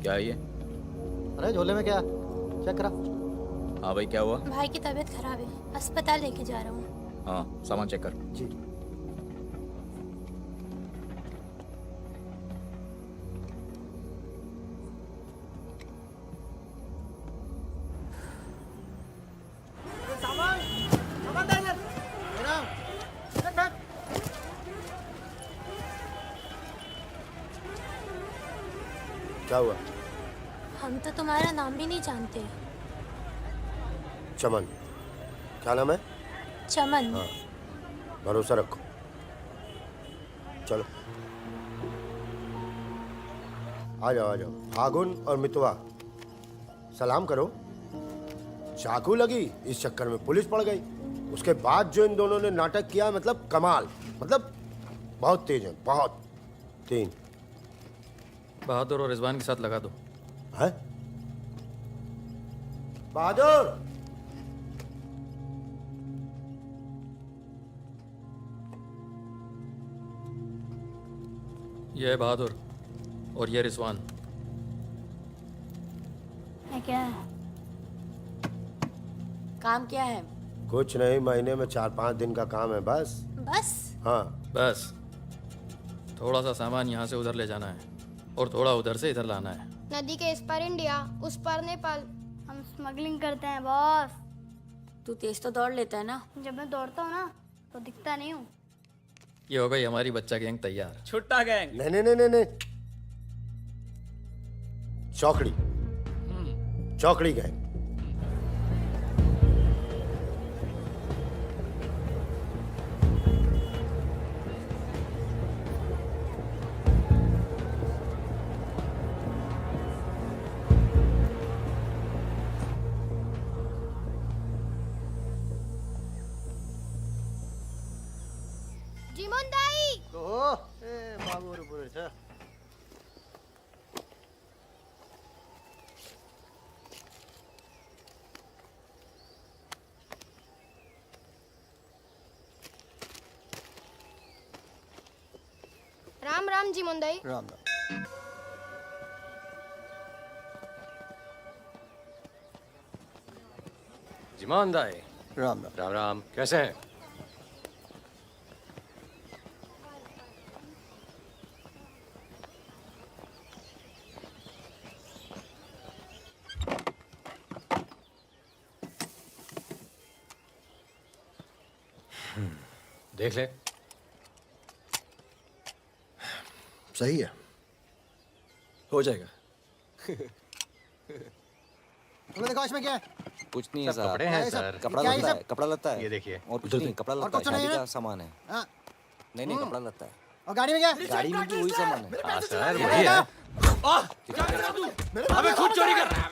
क्या है ये? अरे झोले में क्या? चेक करा। हाँ भाई, क्या हुआ? भाई की तबीयत खराब है, अस्पताल लेके जा रहा हूँ। हाँ, सामान चेक कर। जी। सामान सामान दे इधर। मेरा रख रख। क्या हुआ? हम तो तुम्हारा नाम भी नहीं जानते। चमन। क्या नाम है? चमन। हाँ, भरोसा रखो। चलो आ जाओ आ जाओ। फागुन और मितवा, सलाम करो। चाकू लगी, इस चक्कर में पुलिस पड़ गई। उसके बाद जो इन दोनों ने नाटक किया, मतलब कमाल, मतलब बहुत तेज है, बहुत। 3 बहादुर और रिजवान के साथ लगा दो। है? बहादुर! ये है बहादुर और ये रिजवान। है क्या? काम क्या है? कुछ नहीं, महीने में 4-5 दिन का काम है बस। बस? हाँ। बस थोड़ा सा सामान यहाँ से उधर ले जाना है और थोड़ा उधर से इधर लाना है। नदी के इस पार इंडिया, उस पार नेपाल। हम स्मगलिंग करते हैं बॉस। तू तेज तो दौड़ लेता है ना। जब मैं दौड़ता हूँ ना तो दिखता नहीं हूँ। ये हो गई हमारी बच्चा गैंग तैयार। छुट्टा गैंग। नहीं नहीं नहीं नहीं नहीं, चौकड़ी। चौकड़ी गए। जीमन दाई। ओह, ए बाबू रे पूरे छ। राम राम जीमन दाई। राम राम। जिमान दाई। राम राम। राम राम, कैसे हैं? देख ले। सही है। हो जाएगा। तुमने देखा इसमें क्या है? कुछ नहीं है सब साहब। कपड़े हैं सर। कपड़ा क्या है लत्ता सब? है, कपड़ा लत्ता है। ये देखिए। और कुछ उधर नहीं, देख। कपड़ा और लत्ता है, कुछ नहीं शादी है? का सामान है। हाँ। नहीं नहीं, कपड़ा लत्ता है। और गाड़ी में क्या है? गाड़ी में भी वही सामान है। हाँ सर, वही है। अबे खुद चोरी कर रहा है।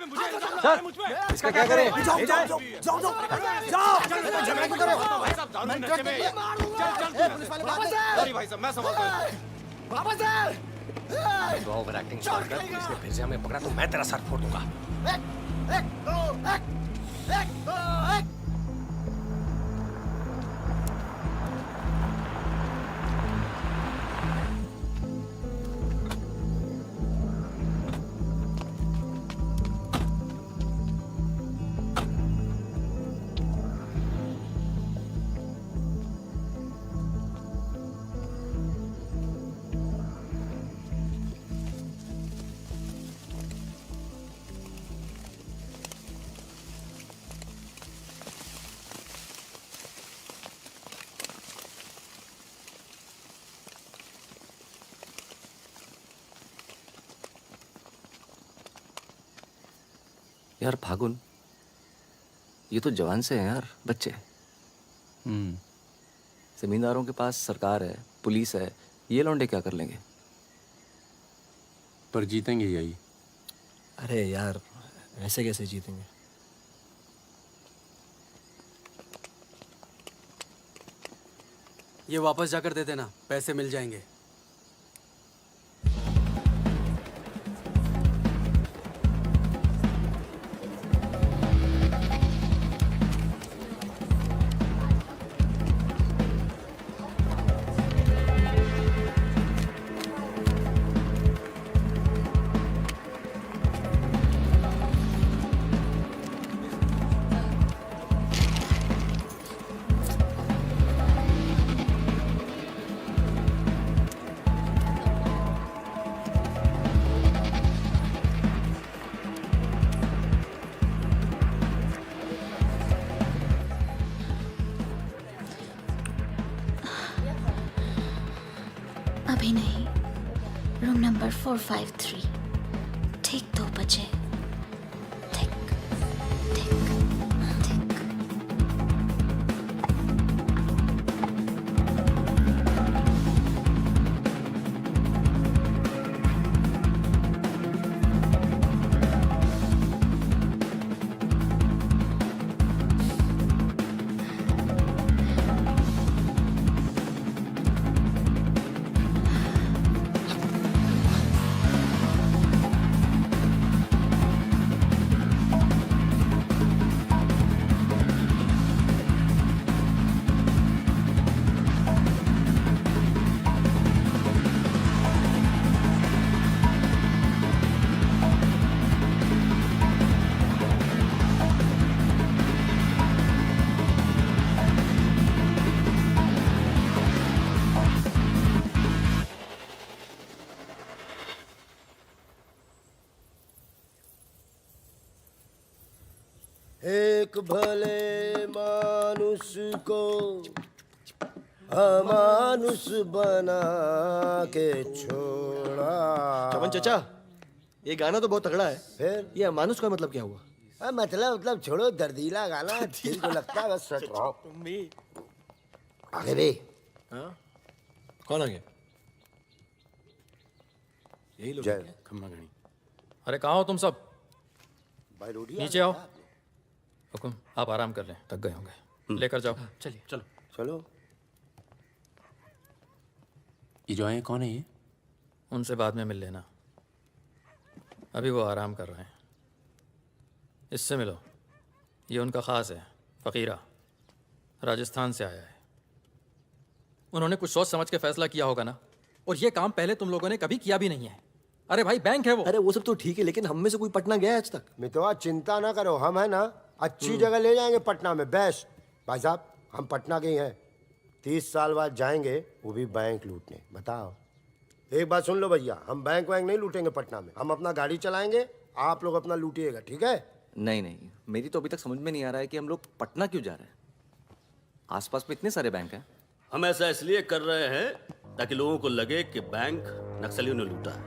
मुझे इसका क्या करें? जाओ जाओ जाओ जाओ जाओ। झगड़ा क्यों कर रहे हो? भाई साहब, दारू नशे में। ए, पुलिस वाले बात नहीं। सॉरी भाई साहब, मैं संभालता हूँ। वापस आ। तो ओवर एक्टिंग स्टार्ट कर। पुलिस ने फिर से हमें पकड़ा तो मैं तेरा सर फोड़ दूंगा। एक दो एक दो एक। यार फागुन, ये तो जवान से हैं यार, बच्चे। जमींदारों के पास सरकार है, पुलिस है, ये लौंडे क्या कर लेंगे? पर जीतेंगे यही। अरे यार, ऐसे कैसे जीतेंगे? ये वापस जाकर दे देना, पैसे मिल जाएंगे। अभी नहीं, रूम नंबर 453, ठीक 2 बजे। ठीक ठीक ठीक। एक भले मानुष को अमानुष बना के छोड़ा। चमन चचा, ये गाना तो बहुत तगड़ा है। फिर ये अमानुष का मतलब क्या हुआ? मतलब छोड़ो, दर्दीला गाना दिल को लगता है बस सच रहो। तुम भी आगे भी हाँ? कौन आ गया? यही लोग जय। खम्मा घड़ी। अरे कहाँ हो तुम सब? भाई रोटी नीचे आओ। हुकुम, आप आराम कर लें, थक गए होंगे। लेकर जाओ। चलिए चलो। चलो। ये जो आए कौन है ये? उनसे बाद में मिल लेना, अभी वो आराम कर रहे हैं। इससे मिलो, ये उनका ख़ास है, फ़कीरा, राजस्थान से आया है। उन्होंने कुछ सोच समझ के फैसला किया होगा ना, और ये काम पहले तुम लोगों ने कभी किया भी नहीं है। अरे भाई, बैंक है वो। अरे वो सब तो ठीक है, लेकिन हम में से कोई पटना गया है आज तक? मितवा चिंता ना करो, हम है ना अच्छी जगह ले जाएंगे पटना में, बेस्ट। भाई साहब, हम पटना के ही हैं, 30 साल बाद जाएंगे, वो भी बैंक लूटने। बताओ, एक बात सुन लो भैया, हम बैंक वैंक नहीं लूटेंगे पटना में, हम अपना गाड़ी चलाएंगे, आप लोग अपना लूटिएगा, ठीक है? नहीं नहीं, मेरी तो अभी तक समझ में नहीं आ रहा है कि हम लोग पटना क्यों जा रहे हैं। आसपास में इतने सारे बैंक हैं। हम ऐसा इसलिए कर रहे हैं ताकि लोगों को लगे कि बैंक नक्सलियों ने लूटा है।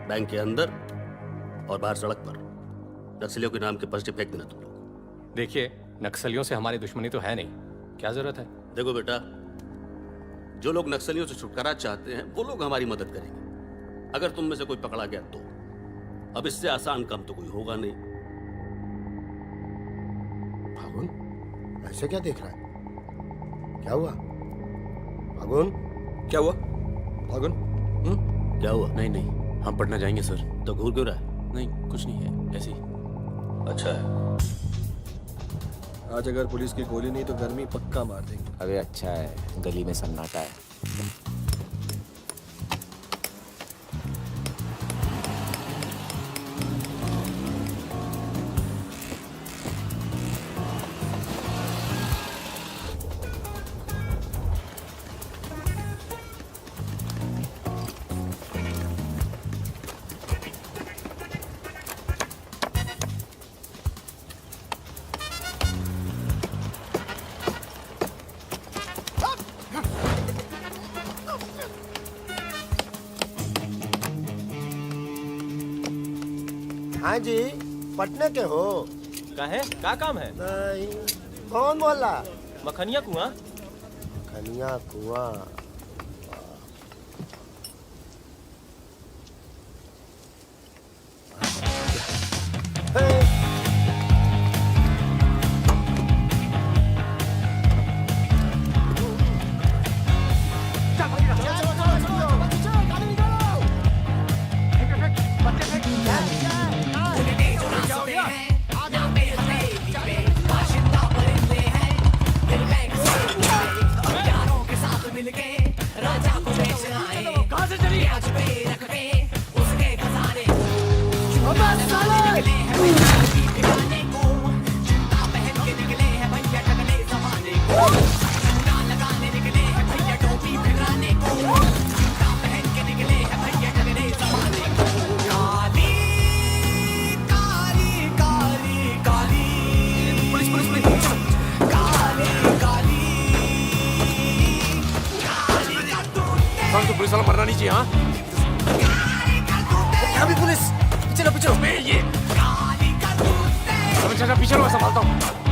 बैंक के अंदर और बाहर सड़क पर नक्सलियों के नाम के पर्चे फेंक देना तुम लोग। देखिए, नक्सलियों से हमारी दुश्मनी तो है नहीं, क्या जरूरत है? देखो बेटा, जो लोग नक्सलियों से छुटकारा चाहते हैं वो लोग हमारी मदद करेंगे। अगर तुम में से कोई पकड़ा गया तो अब इससे आसान काम तो कोई होगा नहीं। फागुन, ऐसे क्या देख रहा है? क्या हुआ फागुन? क्या हुआ फागुन? क्या हुआ? नहीं नहीं, हम पटना जाएंगे सर। तो घूर क्यों रहा है? नहीं, कुछ नहीं है, ऐसे ही। अच्छा है। आज अगर पुलिस की गोली नहीं तो गर्मी पक्का मार देंगे। अबे अच्छा है, गली में सन्नाटा है। हाँ जी, पटना के हो? का है? का काम है? नहीं, कौन बोला? मखनिया कुआं। खनिया कुआं। मिल के बनानी चाहिए हाँ यहाँ भी पुलिस, पीछे पीछे। मैं ये चाचा पीछे मैं संभालता हूँ।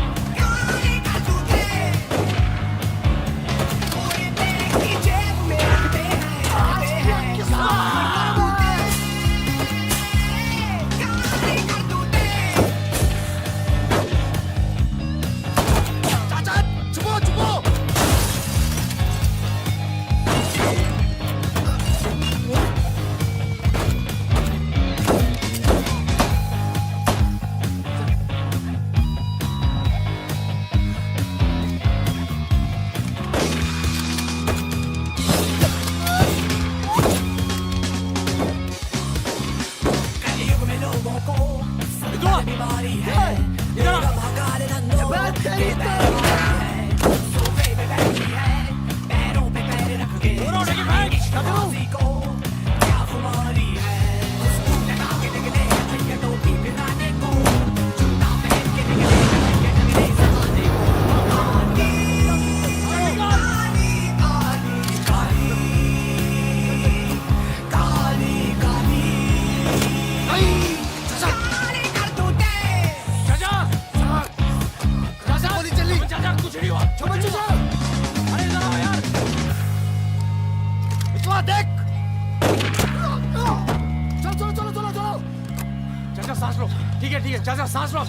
चाचा सांस लो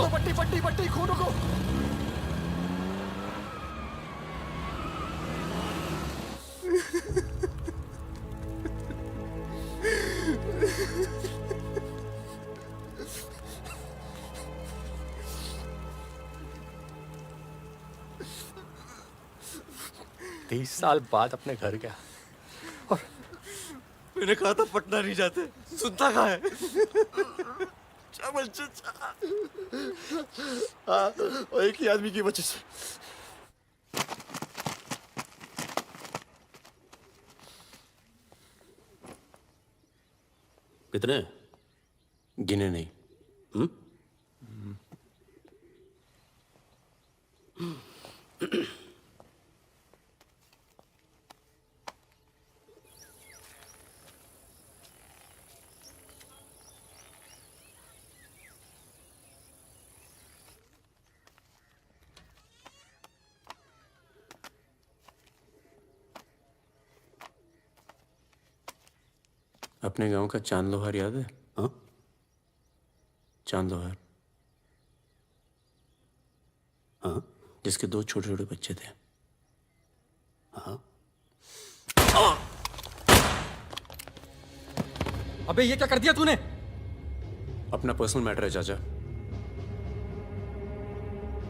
पट्टी पट्टी पट्टी खून को। साल बाद अपने घर गया और मैंने कहा था पटना नहीं जाते, सुनता कहाँ है? और एक ही आदमी की वजह से। कितने? गिने नहीं। अपने गांव का चांद लोहार याद है? हाँ? चांद लोहार, हाँ? जिसके 2 छोटे छोटे बच्चे थे। हाँ? अबे ये क्या कर दिया तूने? अपना पर्सनल मैटर है चाचा,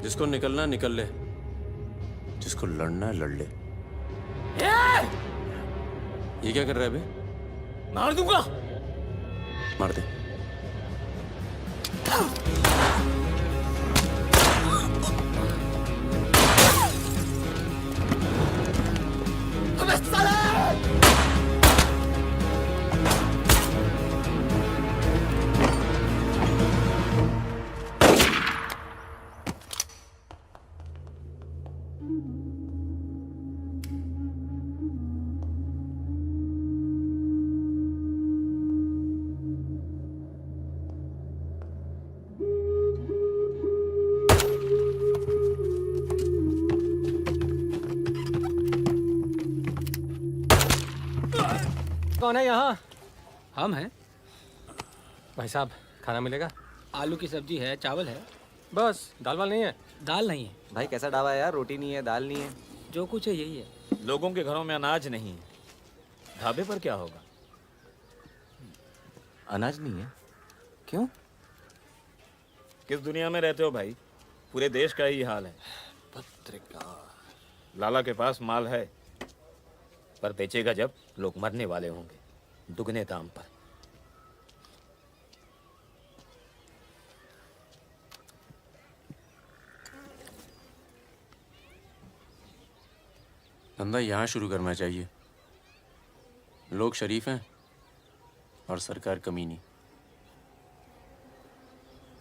जिसको निकलना निकल ले, जिसको लड़ना है लड़ ले। ये क्या कर रहा है बे? मार दूंगा। मार दे। कौन है यहाँ? हम हैं। भाई साहब खाना मिलेगा? आलू की सब्जी है, चावल है। बस दाल वाल नहीं है? दाल नहीं है। भाई कैसा ढाबा है यार, रोटी नहीं है, दाल नहीं है। जो कुछ है यही है। लोगों के घरों में अनाज नहीं है, ढाबे पर क्या होगा? अनाज नहीं है? क्यों? किस दुनिया में रहते हो भाई? पूरे देश का ही हाल है। पत्रकार लाला के पास माल है, पर बेचेगा जब लोग मरने वाले होंगे, दुगने दाम पर। धंधा यहाँ शुरू करना चाहिए। लोग शरीफ हैं और सरकार कमीनी।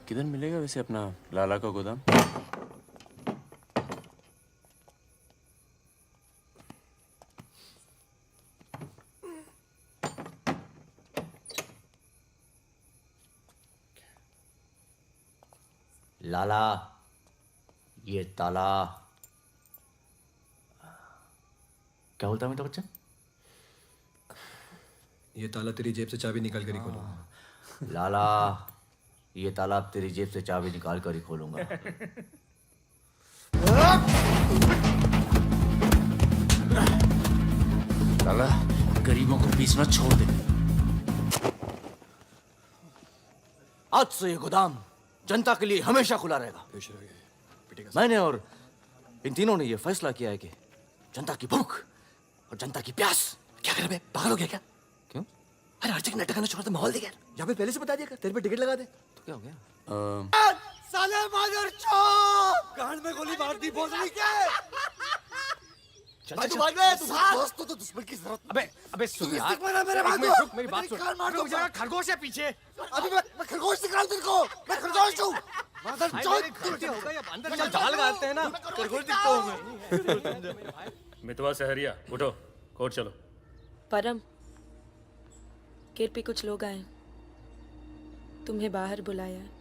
किधर मिलेगा वैसे अपना लाला का गोदाम? लाला, ये ताला। क्या बोलता है मेरा बच्चा? ये ताला तेरी जेब से चाबी निकाल कर ही खोलूंगा। लाला, ये ताला अब तेरी जेब से चाबी निकाल कर ही खोलूंगा। लाला, गरीबों को बीच में छोड़ दे। आज से ये गोदाम जनता के लिए हमेशा खुला रहेगा। मैंने और इन तीनों ने ये फैसला किया है कि जनता की भूख और जनता की प्यास। क्या कर रहे बे? पागल हो गया क्या? क्यों? अरे हर जगह नाटक करना छोड़ दे, माहौल दे यार। यहाँ पे पहले से बता दिया कर, तेरे पे टिकट लगा दे। तो क्या हो गया? साले मादरचोद! गांड में गोली मार दी भोसड़ी के! भाई तू भाग रहा है, तू दोस्त तो दुश्मन की जरूरत। अबे सुन यार, मेरे भाग दो। मेरी बात सुन। मुझे लगा खरगोश है पीछे। अभी मैं खरगोश निकाल तेरे को। मैं खरगोश हूँ। मादरचोद! अंदर चल, जाल गालते हैं ना, खरगोश दिखता हूँ मैं। मितवा सहरिया उठो, कोर्ट चलो। परम, गेट पे कुछ लोग आए, तुम्हें बाहर बुलाया है।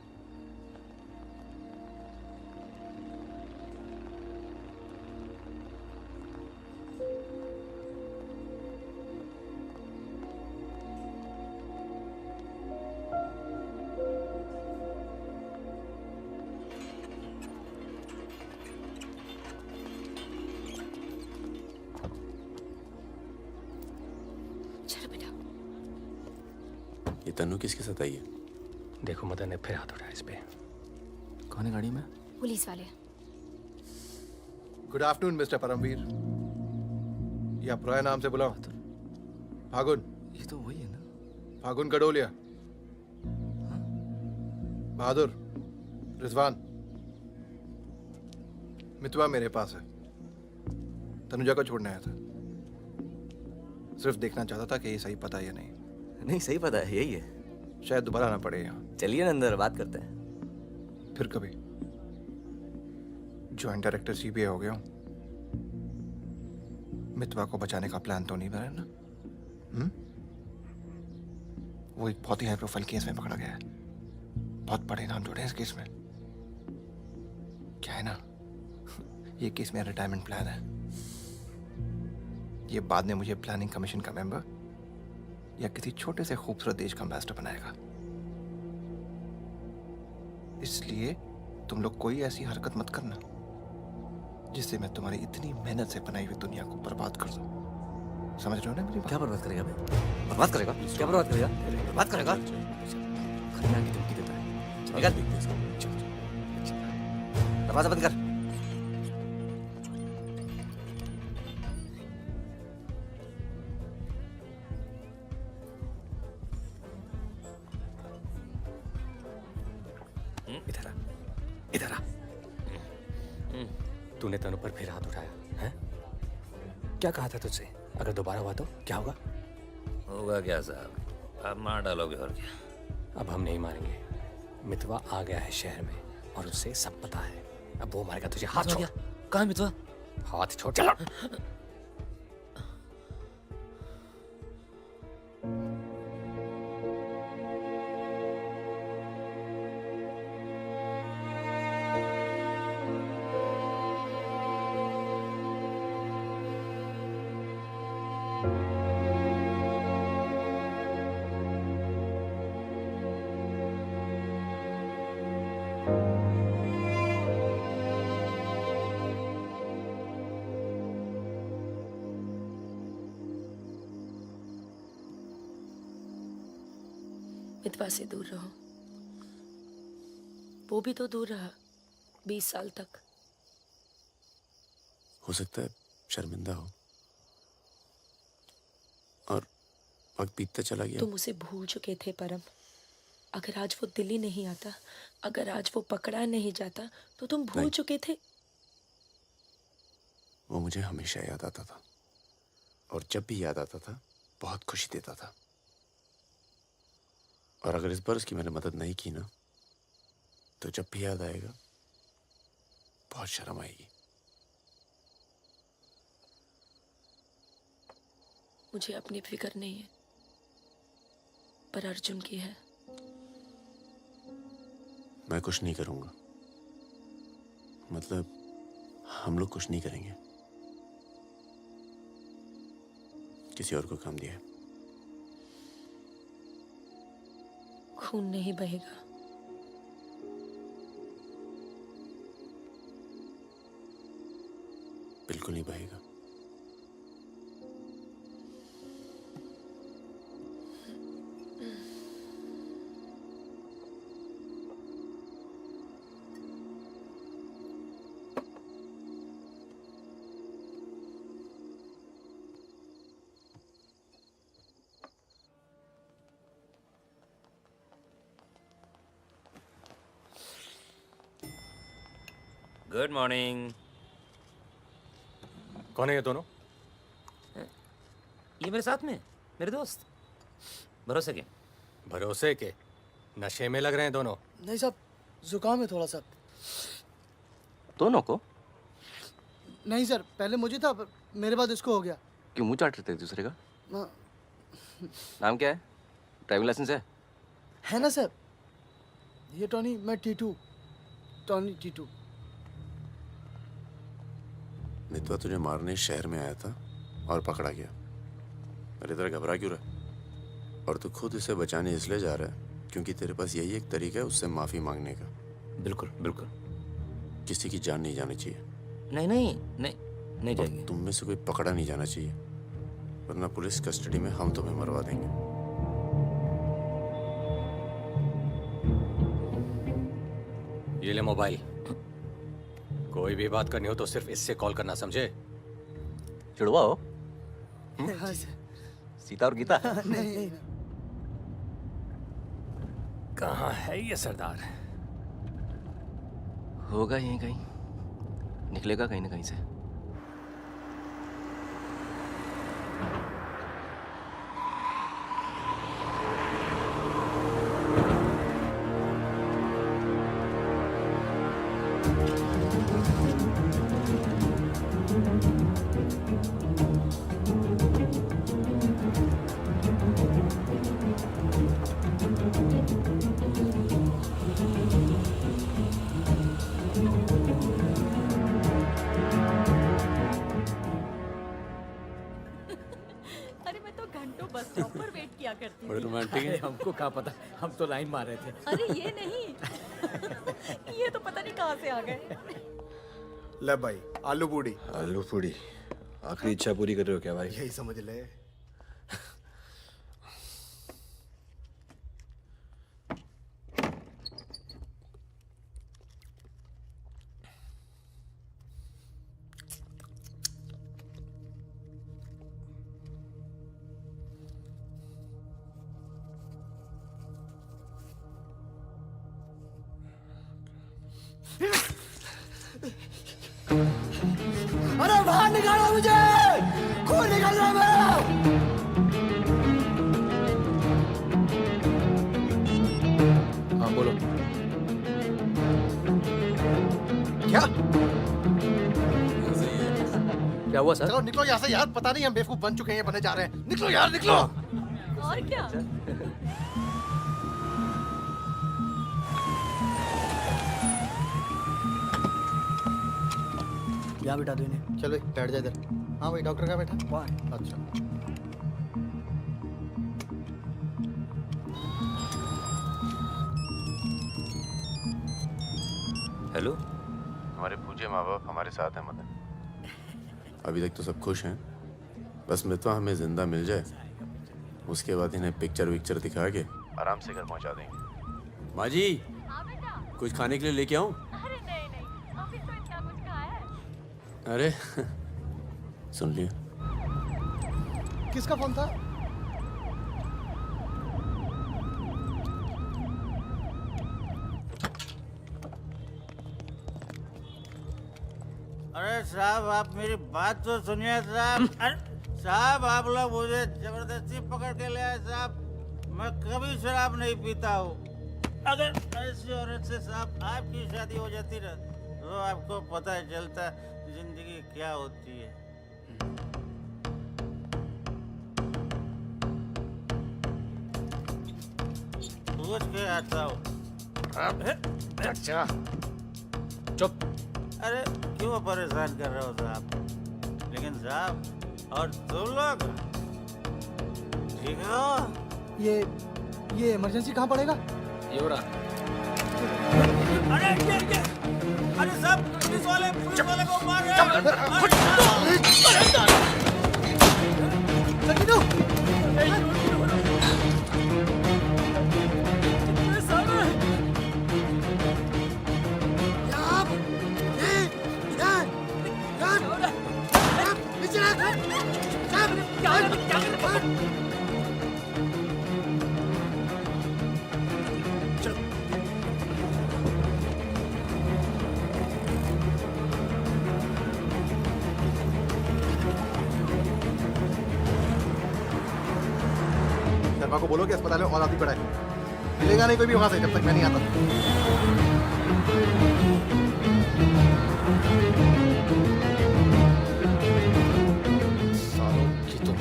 ये तन्नू किसके साथ आई है? देखो मदन ने फिर हाथ उठाया इस पे। कौन है गाड़ी में? पुलिस वाले। Good afternoon mister Paramveer. या प्रोया नाम से बुलाओ। फागुन। ये तो वही है ना? फागुन कड़ोलिया। बहादुर, रिजवान। मितवा मेरे पास है। तनुजा को छोड़ने आया था। सिर्फ देखना चाहता था कि ये सही पता है या नहीं। नहीं, सही पता है, यही है। शायद दोबारा आना पड़े यहाँ। चलिए ना अंदर बात करते हैं। फिर कभी। जॉइंट डायरेक्टर सीबीआई हो गया हूँ। मितवा को बचाने का प्लान तो नहीं बना ना? वो एक बहुत ही हाई प्रोफाइल केस में पकड़ा गया है। बहुत बड़े नाम जुड़े हैं इस केस में। क्या है ना, ये केस मेरा रिटायरमेंट प्लान है। ये बाद में मुझे प्लानिंग कमीशन का मेंबर या किसी छोटे से खूबसूरत देश का एम्बेसडर बनाएगा। इसलिए तुम लोग कोई ऐसी हरकत मत करना जिससे मैं तुम्हारी इतनी मेहनत से बनाई हुई दुनिया को बर्बाद कर दूं। समझ रहे हो ना मेरी बात? क्या बर्बाद करेगा बे? बर्बाद करेगा? क्या बर्बाद करेगा? बर्बाद करेगा? खन्ना की धमकी देता है। निकल। दरवाजा बंद कर। इधर आ। तूने तनु पर फिर हाथ उठाया है? क्या कहा था तुझसे? अगर दोबारा हुआ तो क्या होगा? होगा क्या साहब, आप मार डालोगे और क्या? अब हम नहीं मारेंगे। मितवा आ गया है शहर में और उसे सब पता है। अब वो मारेगा तुझे। हाथ छोड़। कहाँ मितवा? हाथ छोड़। चलो। मितवा से दूर रहो। वो भी तो दूर रहा 20 साल तक। हो सकता है शर्मिंदा हो और वक्त बीतता चला गया। तुम उसे भूल चुके थे परम। अगर आज वो दिल्ली नहीं आता, अगर आज वो पकड़ा नहीं जाता, तो तुम भूल चुके थे। वो मुझे हमेशा याद आता था और जब भी याद आता था बहुत खुशी देता था। और अगर इस बार उसकी मैंने मदद नहीं की ना, तो जब भी याद आएगा बहुत शर्म आएगी। मुझे अपनी फिक्र नहीं है, पर अर्जुन की है। मैं कुछ नहीं करूंगा। मतलब हम लोग कुछ नहीं करेंगे, किसी और को काम दिया है। खून नहीं बहेगा। बिल्कुल नहीं बहेगा। Good morning. कौन है ये दोनों? ये मेरे साथ में मेरे दोस्त। भरोसे के? भरोसे के? नशे में लग रहे हैं दोनों। नहीं साहब, जुकाम है थोड़ा सा। दोनों को? नहीं सर, पहले मुझे था, पर मेरे बाद इसको हो गया। क्यों मुंह चाट रहे थे एक दूसरे का? हाँ। नाम क्या है? ड्राइविंग लाइसेंस है ना सर? ये टॉनी, मैं टीटू। टॉनी टीटू। मितवा तुझे मारने शहर में आया था और पकड़ा गया। अरे तेरा घबरा क्यों रहा? और तू खुद इसे बचाने इसलिए जा रहा है क्योंकि तेरे पास यही एक तरीका है उससे माफी मांगने का। बिल्कुल बिल्कुल। किसी की जान नहीं जानी चाहिए। नहीं नहीं नहीं नहीं जाएगी। तुम में से कोई पकड़ा नहीं जाना चाहिए, वरना पुलिस कस्टडी में हम तुम्हें मरवा देंगे। ये ले मोबाइल। कोई भी बात करनी हो तो सिर्फ इससे कॉल करना, समझे? जुड़वा हो? हाँ सर। सीता और गीता? नहीं। कहाँ है ये सरदार? होगा यहीं कहीं, निकलेगा कहीं ना कहीं से। अरे मैं तो घंटों बस स्टॉप पर वेट किया करती बड़े थी। रोमांटिक है। हमको क्या पता, हम तो लाइन मार रहे थे। अरे ये नहीं, ये तो पता नहीं कहाँ से आ गए। ले भाई, आलू पूड़ी। आलू पूड़ी? आखिरी इच्छा पूरी कर रहे हो क्या भाई? यही समझ ले। अरे बाहर निकालो मुझे, खून निकल रहा है मेरा। हाँ बोलो। क्या? क्या हुआ सर? चलो निकलो यहाँ से यार, पता नहीं हम बेवकूफ बन चुके हैं, ये बने जा रहे हैं। निकलो यार, निकलो। और क्या? यहाँ बिठा दो इन्हें। चलो बैठ जा इधर। हाँ भाई, डॉक्टर का बैठा? वहाँ। अच्छा। हेलो। हमारे पूज्य माँ बाप हमारे साथ हैं मदन। अभी तक तो सब खुश हैं, बस मितवा हमें जिंदा मिल जाए, उसके बाद इन्हें पिक्चर विक्चर दिखा के आराम से घर पहुंचा देंगे। माँ जी, कुछ खाने के लिए लेके आऊं? अरे नहीं, ऑफिस में इतना कुछ खाया है। अरे सुन लिया। किसका फोन था? अरे साहब, आप मेरी बात तो सुनिए साहब। अरे साहब, आप लोग मुझे जबरदस्ती पकड़ के ले आए साहब। मैं कभी शराब नहीं पीता हूँ। अगर ऐसी औरत से साहब आपकी शादी हो जाती ना, तो आपको पता चलता जिंदगी क्या होती है। पूछ के आता हूँ। अच्छा चुप। अरे क्यों परेशान कर रहे हो साहब? लेकिन साहब और तुम लोग ठीक हो? ये इमरजेंसी कहाँ पड़ेगा? ये हो रहा। अरे साहब पुलिस वाले को मार रहे हैं। सकीनो! शर्मा को बोलो कि अस्पताल में और आदमी पड़ा है। मिलेगा नहीं कोई भी वहां से जब तक मैं नहीं आता। सालों की तो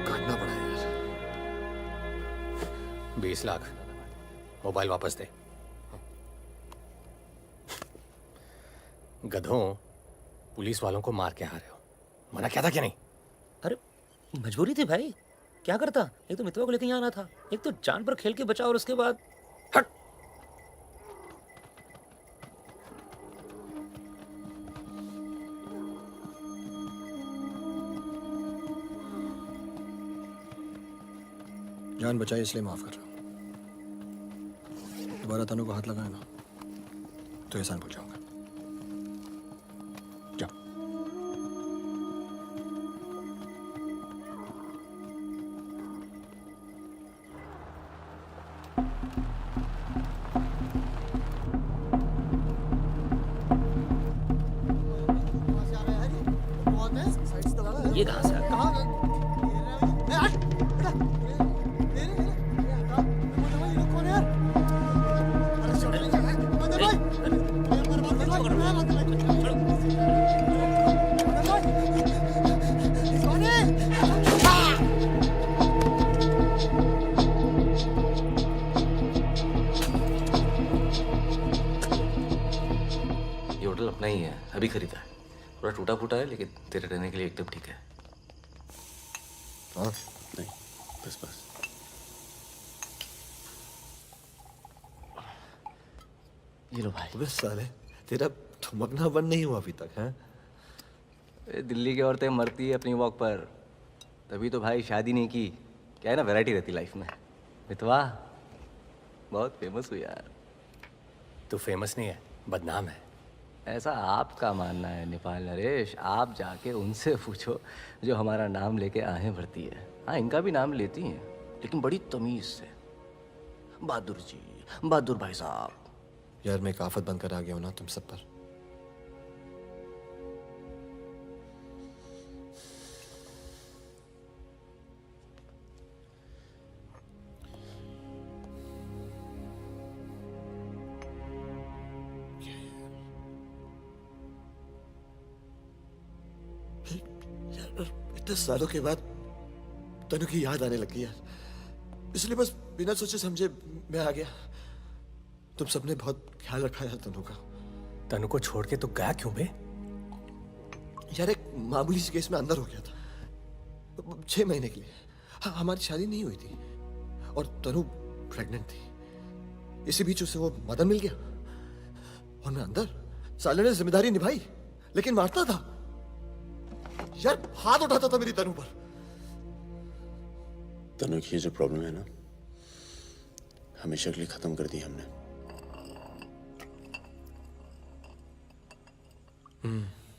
काटना पड़ा यार। 20 लाख मोबाइल वापस दे। गधों, पुलिस वालों को मार के आ रहे हो, मना क्या था क्या नहीं? अरे मजबूरी थी भाई, क्या करता? एक तो मितवा को लेके यहाँ आना था, एक तो जान पर खेल के बचा, और उसके बाद हट। जान बचाई इसलिए माफ कर रहा हूँ। दोबारा तनु को हाथ लगाए ना तो एहसान भूल जाऊंगा। जा। ये कहाँ से आ गया? ये होटल अपना ही है, अभी खरीदा है। थोड़ा टूटा फूटा है लेकिन तेरे रहने के लिए एकदम ठीक है। हाँ नहीं, बस बस। ये लो भाई। अबे साले, तेरा थमकना बंद नहीं हुआ अभी तक है? दिल्ली की औरतें मरती है अपनी वॉक पर, तभी तो भाई शादी नहीं की। क्या है ना, वैरायटी रहती लाइफ में। मितवा बहुत फेमस हुई यार। तू फेमस नहीं है, बदनाम है। ऐसा आपका मानना है नेपाल नरेश। आप जाके उनसे पूछो जो हमारा नाम लेके आहें भरती है। हाँ, इनका भी नाम लेती हैं लेकिन बड़ी तमीज से। बहादुर जी, बहादुर भाई साहब। यार मैं एक आफत बनकर आ गया हूं ना तुम सब पर। इतने सालों के बाद तनु की याद आने लगी यार, इसलिए बस बिना सोचे समझे मैं आ गया। तुम सबने बहुत ख्याल रखा यार तनु का। तनु को छोड़ के तो गया क्यों बे? यार एक मामूली सी केस में अंदर हो गया था 6 महीने के लिए। हाँ, हमारी शादी नहीं हुई थी और तनु प्रेग्नेंट थी। इसी बीच उसे वो मदन मिल गया और मैं अंदर। साले ने जिम्मेदारी निभाई लेकिन मारता था यार, हाथ उठाता था मेरी तनु पर। तनु की जो प्रॉब्लम है ना, हमेशा के लिए खत्म कर दी हमने।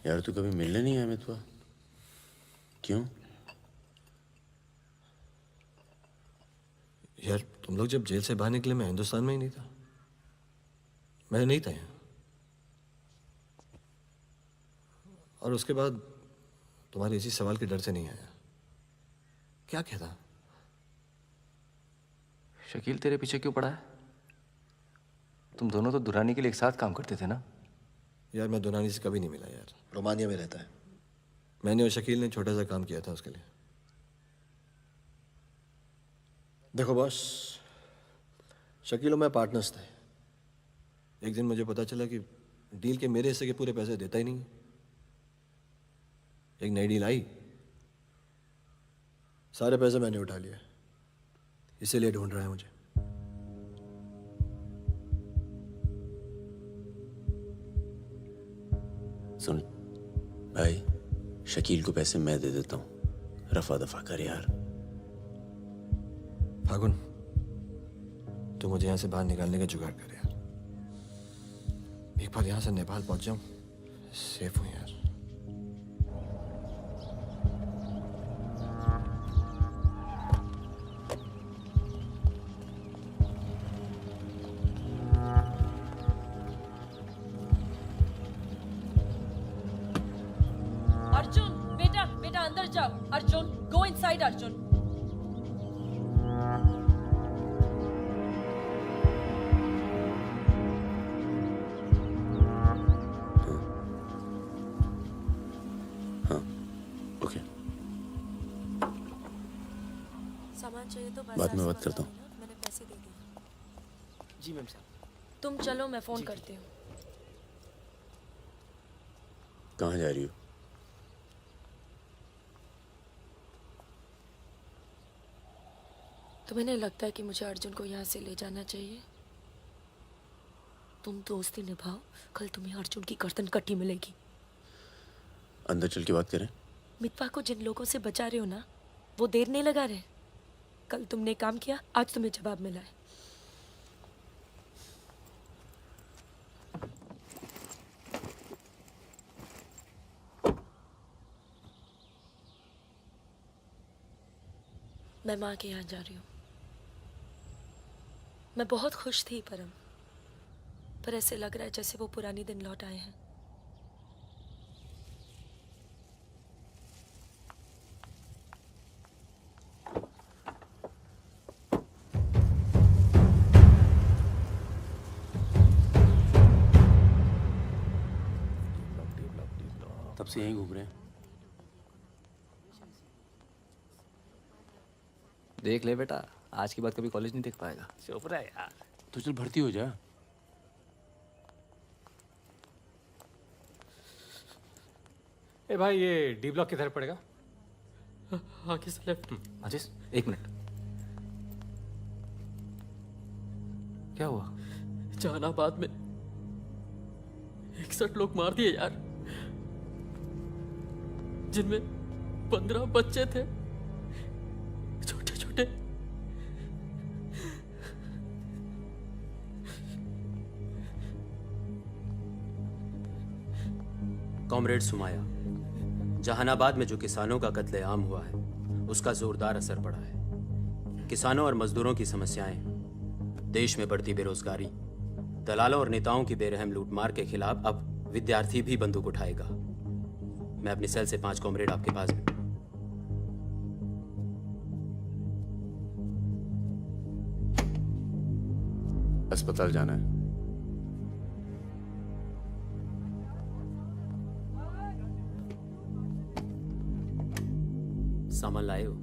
यार तू कभी मिलने नहीं आया मितवा? क्यों? यार तुम लोग जब जेल से बाहर निकले मैं हिंदुस्तान में ही नहीं था, मैं नहीं था यहाँ। और उसके बाद तुम्हारे इसी सवाल के डर से नहीं आया। क्या कहता? शकील तेरे पीछे क्यों पड़ा है? तुम दोनों तो दुरानी के लिए एक साथ काम करते थे ना? यार मैं दुरानी से कभी नहीं मिला यार, रोमानिया में रहता है। मैंने और शकील ने छोटा सा काम किया था उसके लिए। देखो बॉस, शकील और मैं पार्टनर्स थे। एक दिन मुझे पता चला कि डील के मेरे हिस्से के पूरे पैसे देता ही नहीं। एक नई डील आई, सारे पैसे मैंने उठा लिए, इसीलिए ढूंढ रहा है मुझे। सुन भाई, शकील को पैसे मैं दे देता हूँ, रफा दफा कर यार। फागुन, तू मुझे यहाँ से बाहर निकालने का जुगाड़ कर यार। एक बार यहाँ से नेपाल पहुंच जाऊं, सेफ हूँ यार। अर्जुन, बेटा बेटा अंदर जाओ। Arjun, go inside Arjun. सामान चाहिए तो बाद में बात करता हूँ। मैंने पैसे दे दिए। जी मैम साहब। तुम चलो, मैं फोन करती हूँ। कहाँ जा रही हो? तुम्हें नहीं लगता है कि मुझे अर्जुन को यहाँ से ले जाना चाहिए? तुम दोस्ती निभाओ, कल तुम्हें अर्जुन की गर्दन कटी मिलेगी। अंदर चल के बात करें। मितवा को जिन लोगों से बचा रहे हो ना, वो देर नहीं लगा रहे। कल तुमने काम किया, आज तुम्हें जवाब मिला है। मैं माँ के यहाँ जा रही हूँ। मैं बहुत खुश थी परम, पर ऐसे लग रहा है जैसे वो पुरानी दिन लौट आए हैं। तब से यहीं घूम रहे हैं। देख ले बेटा, आज के बाद कभी कॉलेज नहीं देख पाएगा। चुप रहा यार। तो चल भर्ती हो जा। ए भाई, ये डी ब्लॉक किधर पड़ेगा? आगे से लेफ्ट। आशीष, एक मिनट। क्या हुआ? जहानाबाद में 61 लोग मार दिए यार, जिनमें 15 बच्चे थे, छोटे छोटे। कॉमरेड सुमाया, जहानाबाद में जो किसानों का कत्लेआम हुआ है उसका जोरदार असर पड़ा है। किसानों और मजदूरों की समस्याएं, देश में बढ़ती बेरोजगारी, दलालों और नेताओं की बेरहम लूटमार के खिलाफ अब विद्यार्थी भी बंदूक उठाएगा। मैं अपनी सेल से 5 कॉमरेड आपके पास हूं। अस्पताल जाना है। सामान लाए हो?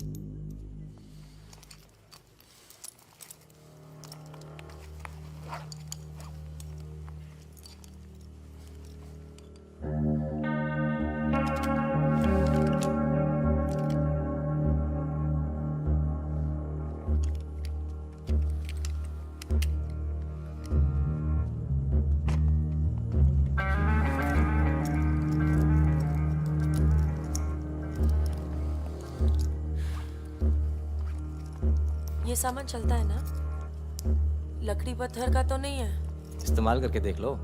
ये सामान चलता है ना? लकड़ी पत्थर का तो नहीं है? इस्तेमाल करके देख लो।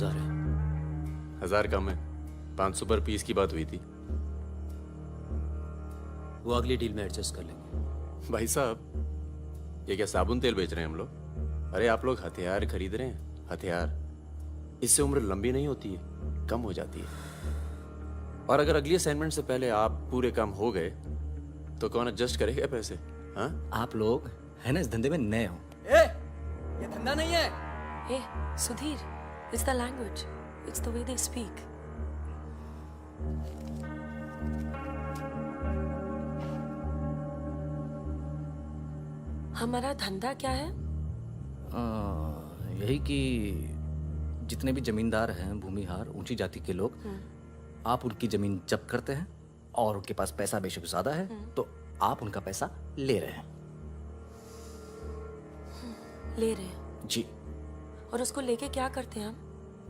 है। 1000 कम है। 500 पर पीस की बात हुई थी। वो अगली डील में एडजस्ट कर लेंगे। भाई साहब, ये क्या साबुन तेल बेच रहे हैं हम लोग? अरे आप लोग हथियार खरीद रहे हैं, हथियार। इससे उम्र लंबी नहीं होती है, कम हो जाती है। और अगर अगली असाइनमेंट से पहले आप पूरे काम हो गए तो कौन एडजस्ट करेगा पैसे? हाँ, आप लोग है ना इस धंधे में नए हो। ये धंधा नहीं है। Hey, Sudhir, it's the language. It's the way they speak. हमारा धंधा क्या है? यही कि जितने भी जमींदार हैं, भूमिहार, ऊंची जाति के लोग, आप उनकी जमीन जब्त करते हैं और उनके पास पैसा बेशक ज्यादा है तो आप उनका पैसा ले रहे हैं। ले रहे हैं? जी। और उसको लेके क्या करते हैं हम?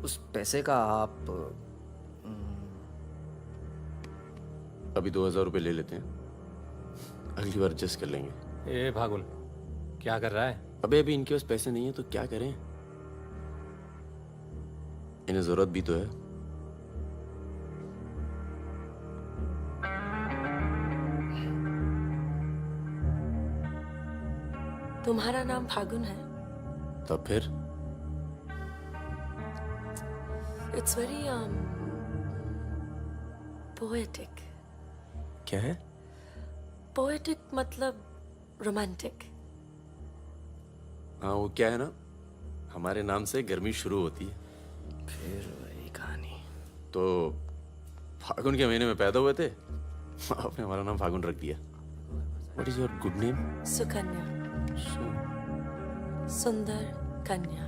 उस पैसे का आप अभी 2000 रुपये ले लेते हैं, अगली बार एडजस्ट कर लेंगे। ए भागुल, क्या कर रहा है? अभी इनके पास पैसे नहीं है तो क्या करें? इन्हें जरूरत भी तो है। तुम्हारा नाम फागुन है? तब फिर It's very poetic. क्या है? Poetic मतलब romantic. हाँ, वो क्या है ना, हमारे नाम से गर्मी शुरू होती है। फिर वही कहानी। तो फागुन के महीने में पैदा हुए थे, आपने हमारा नाम फागुन रख दिया। What is your good name? Sukanya. सुंदर कन्या।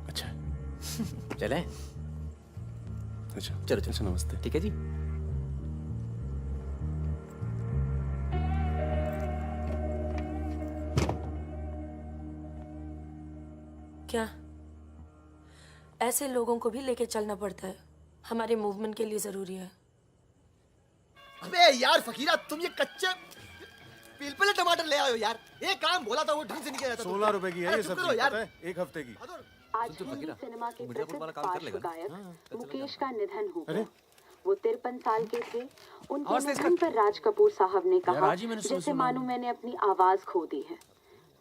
अच्छा। चलें? अच्छा चलो अच्छा, नमस्ते। ठीक है जी। क्या ऐसे लोगों को भी लेके चलना पड़ता है? हमारे मूवमेंट के लिए जरूरी है। अबे यार फकीरा, तुम ये कच्चे पिलपिले टमाटर ले आयो यार। एक काम बोला था वो ढंग से नहीं किया जाता। 16 रुपए की है ये सब्जी, यार। पता है? एक हफ्ते की। आज हिंदी सिनेमा के प्रसिद्ध पार्श्व गायक मुकेश का निधन हो गया। वो 53 साल के थे। उनके निधन पर राज कपूर साहब ने कहा, जैसे मानो मैंने अपनी आवाज खो दी है।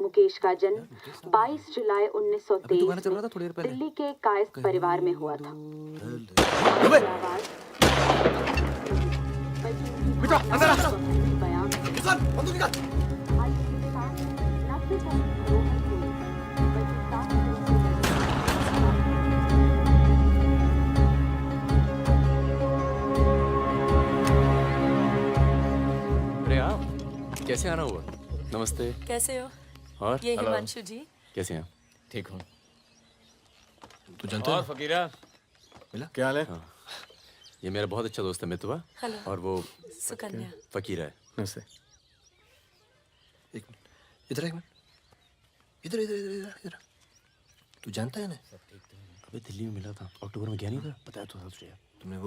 मुकेश का जन्म 22 जुलाई 1923 में दिल्ली के कायस्थ परिवार में हुआ था। अरे आप कैसे आना हुआ? नमस्ते। कैसे हो? और ये हिमांशु जी। कैसे हैं? ठीक हूँ। तू जानता है? फकीरा मिला? क्या हाल है? हाँ। ये मेरा बहुत अच्छा दोस्त है मितवा। हेलो। और वो सुकन्या। फकीरा है। नमस्ते। एक मिनट, इधर एक मिनट, इधर इधर इधर इधर। तू जानता है ना? अबे दिल्ली में मिला था, अक्टूबर में गया नहीं था, बताया तो था तुझे। तुमने वो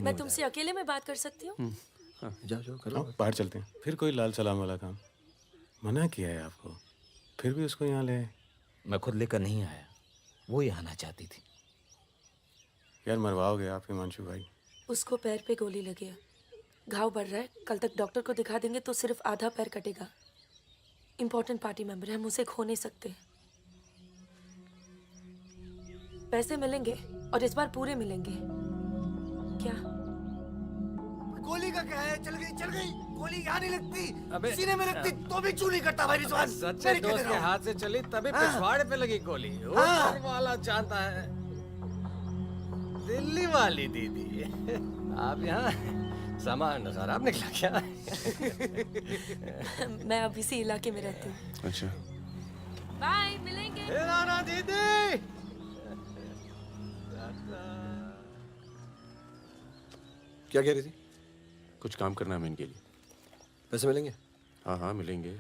मैं तुमसे अकेले में बात कर सकती हूँ? जाओ जाओ करो। बाहर चलते हैं। फिर कोई लाल सलाम वाला काम? मना किया है आपको, फिर भी उसको यहाँ ले आए। मैं खुद लेकर नहीं आया, वो ही आना चाहती थी। यार मरवाओगे आप हिमांशु भाई। उसको पैर पे गोली लगी है, घाव बढ़ रहा है। कल तक डॉक्टर को दिखा देंगे तो सिर्फ आधा पैर कटेगा। इम्पोर्टेंट पार्टी मेंबर है, हम उसे खो नहीं सकते। पैसे मिलेंगे और इस बार पूरे मिलेंगे। क्या गोली का क्या है? चल गई गोली यहाँ नहीं लगती, सीने में लगती तो भी चू नहीं करता भाई रिजवान। सच्चे दोस्त के हाथ से चली तभी पिछवाड़े पे लगी गोली। ऊपर वाला चाहता है दिल्ली वाली दीदी। आप यहाँ सामान खराब निकला क्या? मैं अब इसी इलाके में रहती हूँ। अच्छा। बाय, मिलेंगे। ना दीदी। क्या कह रही थी? कुछ काम करना है हमें इनके लिए। पैसे मिलेंगे? हाँ हाँ मिलेंगे।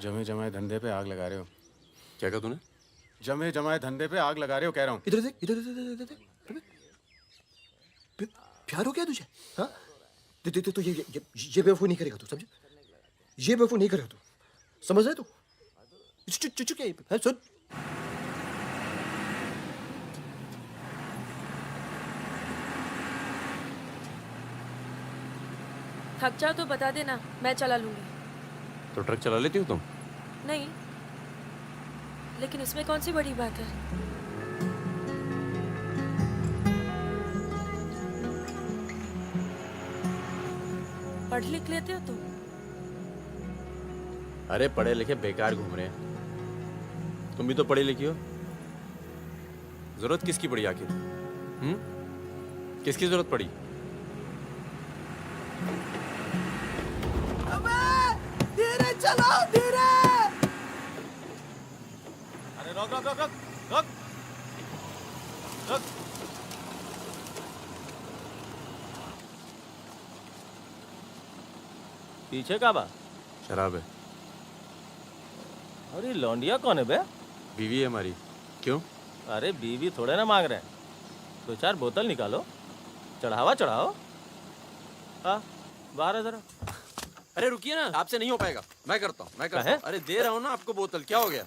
जमे जमाए धंधे पे आग लगा रहे हो। क्या कहा तूने? जमे जमाए धंधे पे आग लगा रहे हो कह रहा हूँ। इधर देख, इधर इधर देख। प्यार हो गया तुझे? हाँ? तो ये बेवकूफ़ नहीं करेगा तू, समझे? ये बेवकूफ़ नहीं करेगा तू, समझ रहे तू? चुप है, सुन। थक जाओ तो बता देना, मैं चला लूंगी। तो ट्रक चला लेती हो तुम? नहीं, लेकिन इसमें कौन सी बड़ी बात है? पढ़ लिख लेते हो तुम? अरे पढ़े लिखे बेकार घूम रहे हैं। तुम भी तो पढ़ी लिखी हो। जरूरत किसकी पड़ी आखिर? किसकी जरूरत पड़ी? धीरे चलो, धीरे। अरे रोक रोक रोक रोक रोक रोक। पीछे का बा? शराब है। अरे लौंडिया कौन है बे? बीवी है हमारी। क्यों? अरे बीवी थोड़े ना मांग रहे हैं, 2-4 बोतल निकालो, चढ़ावा चढ़ाओ। हाँ बाहर है जरा। अरे रुकिए ना, आपसे नहीं हो पाएगा। मैं करता हूँ। अरे दे रहा हूँ ना आपको बोतल, क्या हो गया?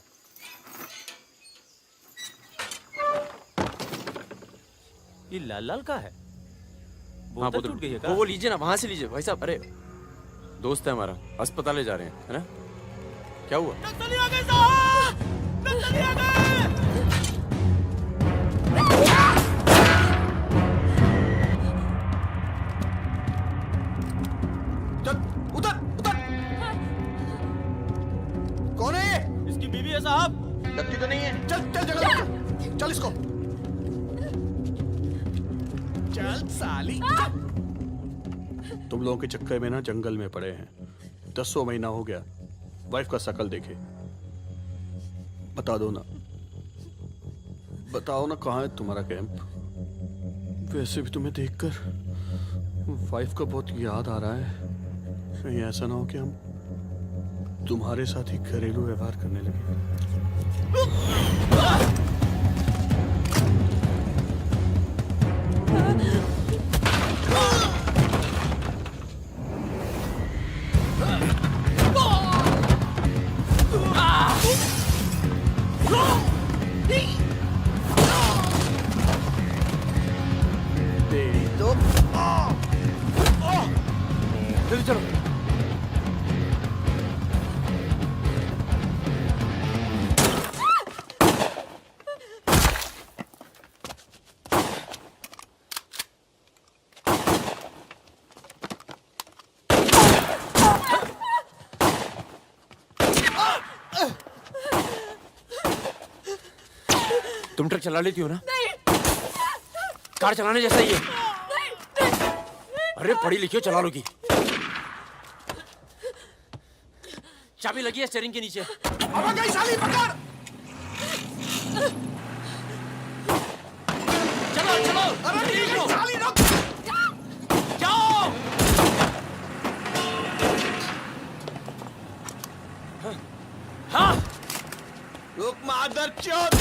ये लाल लाल का है? हाँ, बोतल टूट गई है क्या? वो लीजिए ना, वहां से लीजिए भाई साहब। अरे दोस्त है हमारा, अस्पताल ले जा रहे हैं, है ना? क्या हुआ? नक्सली आ गए साहब! नक्सली आ गए! चल उतर उतर। कौन है? इसकी बीवी है साहब। लगती तो नहीं है। चल चल जगह चल इसको। चल साली। तुम लोगों के चक्कर में ना जंगल में पड़े हैं। 10 महीना हो गया, वाइफ का शकल देखे। बता दो ना, बताओ ना कहाँ है तुम्हारा कैंप? वैसे भी तुम्हें देखकर वाइफ का बहुत याद आ रहा है। कहीं ऐसा ना हो कि हम तुम्हारे साथ ही घरेलू व्यवहार करने लगे। जल्दी चलो। तुम ट्रक चला लेती हो ना? नहीं। कार चलाने जैसा ही है। अरे पढ़ी लिखी हो, चला लोगी। चाबी लगी है स्टीयरिंग के नीचे। अब गई साली, पकड़। चलो चलो। अरे नहीं गई साली, रुक। जाओ। हाँ। रुक मादरचोद।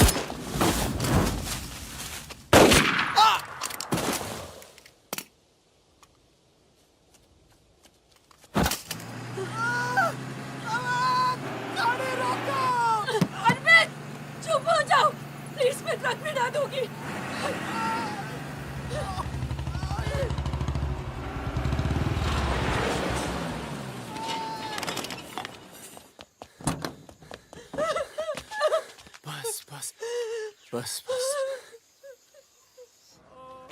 चुप हो जाओ प्लीज, मैं ट्रक में ना दूंगी। बस बस बस बस।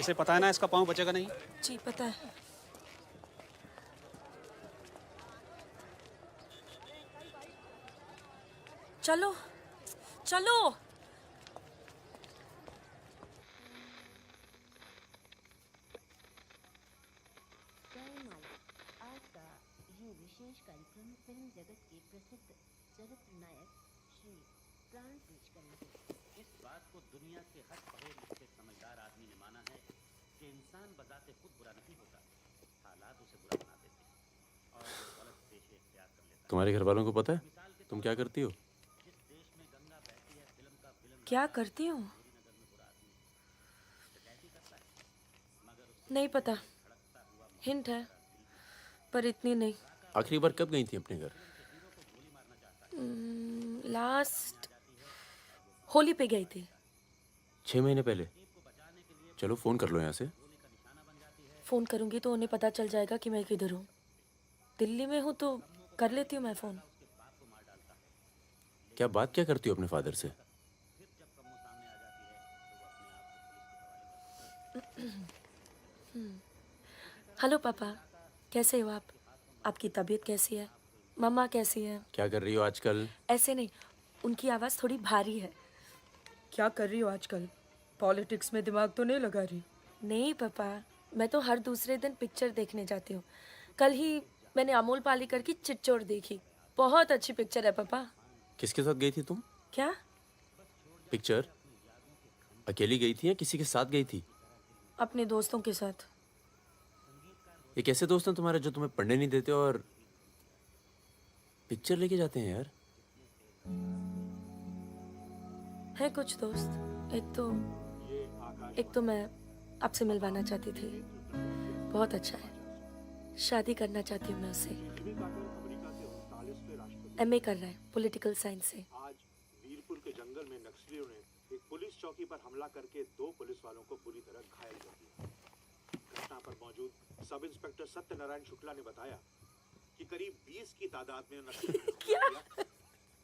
इसे पता है ना इसका पाँव बचेगा नहीं? जी पता है। चलो चलो। आज का ये विशेष कार्यक्रम फिल्म जगत के प्रसिद्ध चरित्र नायक श्री प्राण पेश करेंगे। इस बात को दुनिया के हर पढ़े लिखे समझदार आदमी ने माना है कि इंसान बजाते खुद बुरा नहीं होता, हालात उसे बुरा बना देते हैं। तुम्हारे घर वालों को पता है तुम क्या करती हो? क्या करती हूँ? नहीं पता, हिंट है पर इतनी नहीं। आखिरी बार कब गई थी अपने घर? लास्ट होली पे गई थी। 6 महीने पहले। चलो फोन कर लो यहाँ से। फोन करूंगी तो उन्हें पता चल जाएगा कि मैं किधर हूँ। दिल्ली में हूँ तो कर लेती हूँ मैं फोन। क्या करती हो अपने फादर से? हेलो पापा, कैसे हो आप? आपकी तबीयत कैसी है? मम्मा कैसी है? क्या कर रही हो आजकल? ऐसे नहीं, उनकी आवाज़ थोड़ी भारी है। क्या कर रही हो आजकल? पॉलिटिक्स में दिमाग तो नहीं लगा रही? नहीं पापा, मैं तो हर दूसरे दिन पिक्चर देखने जाती हूँ। कल ही मैंने अमोल पालेकर की चिट्चोर देखी। बहुत अच्छी पिक्चर है पापा। किसके साथ गई थी तुम? क्या? पिक्चर अकेली गई थी या किसी के साथ गई थी? अपने दोस्तों के साथ। ये कैसे दोस्त हैं तुम्हारे जो तुम्हें पढ़ने नहीं देते और पिक्चर लेके जाते हैं यार? है कुछ दोस्त। एक तो मैं आपसे मिलवाना चाहती थी। बहुत अच्छा है। शादी करना चाहती हूँ मैं उससे। MA कर रहा है पॉलिटिकल साइंस से। आज वीरपुर के जंगल में नक्सलियों ने एक पुलिस चौकी पर हमला करके 2 पुलिस वालों को बुरी तरह घायल कर दिया। घटना पर मौजूद सब इंस्पेक्टर सत्यनारायण शुक्ला ने बताया कि करीब 20 की तादाद में नक्सलियों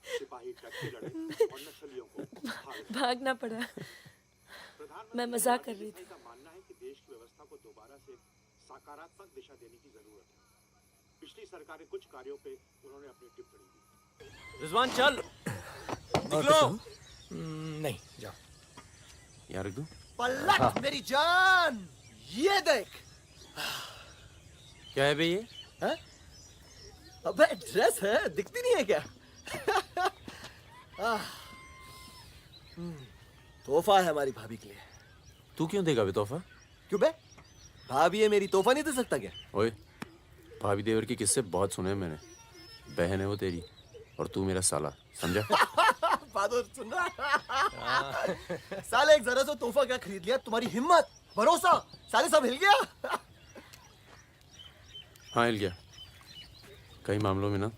सिपाही डटे लड़े और नक्सलियों को भागना पड़ा। मैं मजाक कर रही थी। का मानना है कि देश की व्यवस्था को दोबारा से सकारात्मक दिशा देने की जरूरत है। पिछली सरकार के कुछ कार्यों पे उन्होंने अपनी टिप्पणी दी। रिजवान चल निकलो। नहीं जाओ। यार रख दूं? पलट मेरी जान, ये देख। क्या है बे ये? है? अबे ड्रेस है, दिखती नहीं है क्या? तोहफा है हमारी भाभी के लिए। तू क्यों देगा बे तोहफा? क्यों बे? भाभी है मेरी, तोहफा नहीं दे सकता क्या? ओए, भाभी देवर के किस्से बहुत सुने हैं मैंने। बहन है वो तेरी और तू मेरा साला, समझा? बहादुर सुन रहा? साले एक जरा सा तोहफा क्या खरीद लिया? तुम्हारी हिम्मत, भरोसा, साले सब हिल गया। हाँ हिल गया। कई मामलों में ना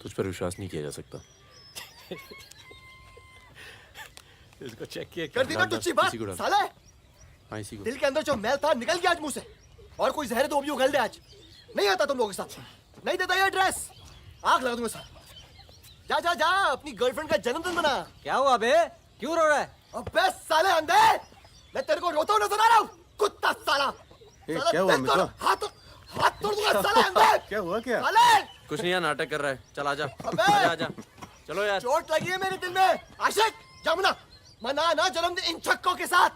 तुझ पर विश्वास नहीं किया जा सकता। इसको चेक किया कर दी ना तुच्छी बात साले। हाँ इसी को। दिल के अंदर जो मैल था निकल गया आज मुंह से। और कोई जहर तो भी उगल दे आज। नहीं आता तुम लोगों के साथ, नहीं देता ये ड्रेस, आग लगा दूंगा साथ। जा जा जा, अपनी गर्लफ्रेंड का जन्मदिन मना। क्या हुआ बे? क्यों रो रहा है? अबे साले अंधे, मैं तेरे को रोता हुआ नजर आ रहा हूँ, कुत्ता साला। क्या हुआ मित्रा? हाथ तोड़ दूंगा साले अंधे। क्या हुआ क्या? साले कुछ नहीं यार, नाटक कर रहा है। चल आजा। अबे आजा। चलो यार। चोट लगी है मेरे दिल में। आशिक जमुना मना ना जन्मदिन इन छक्कों के साथ।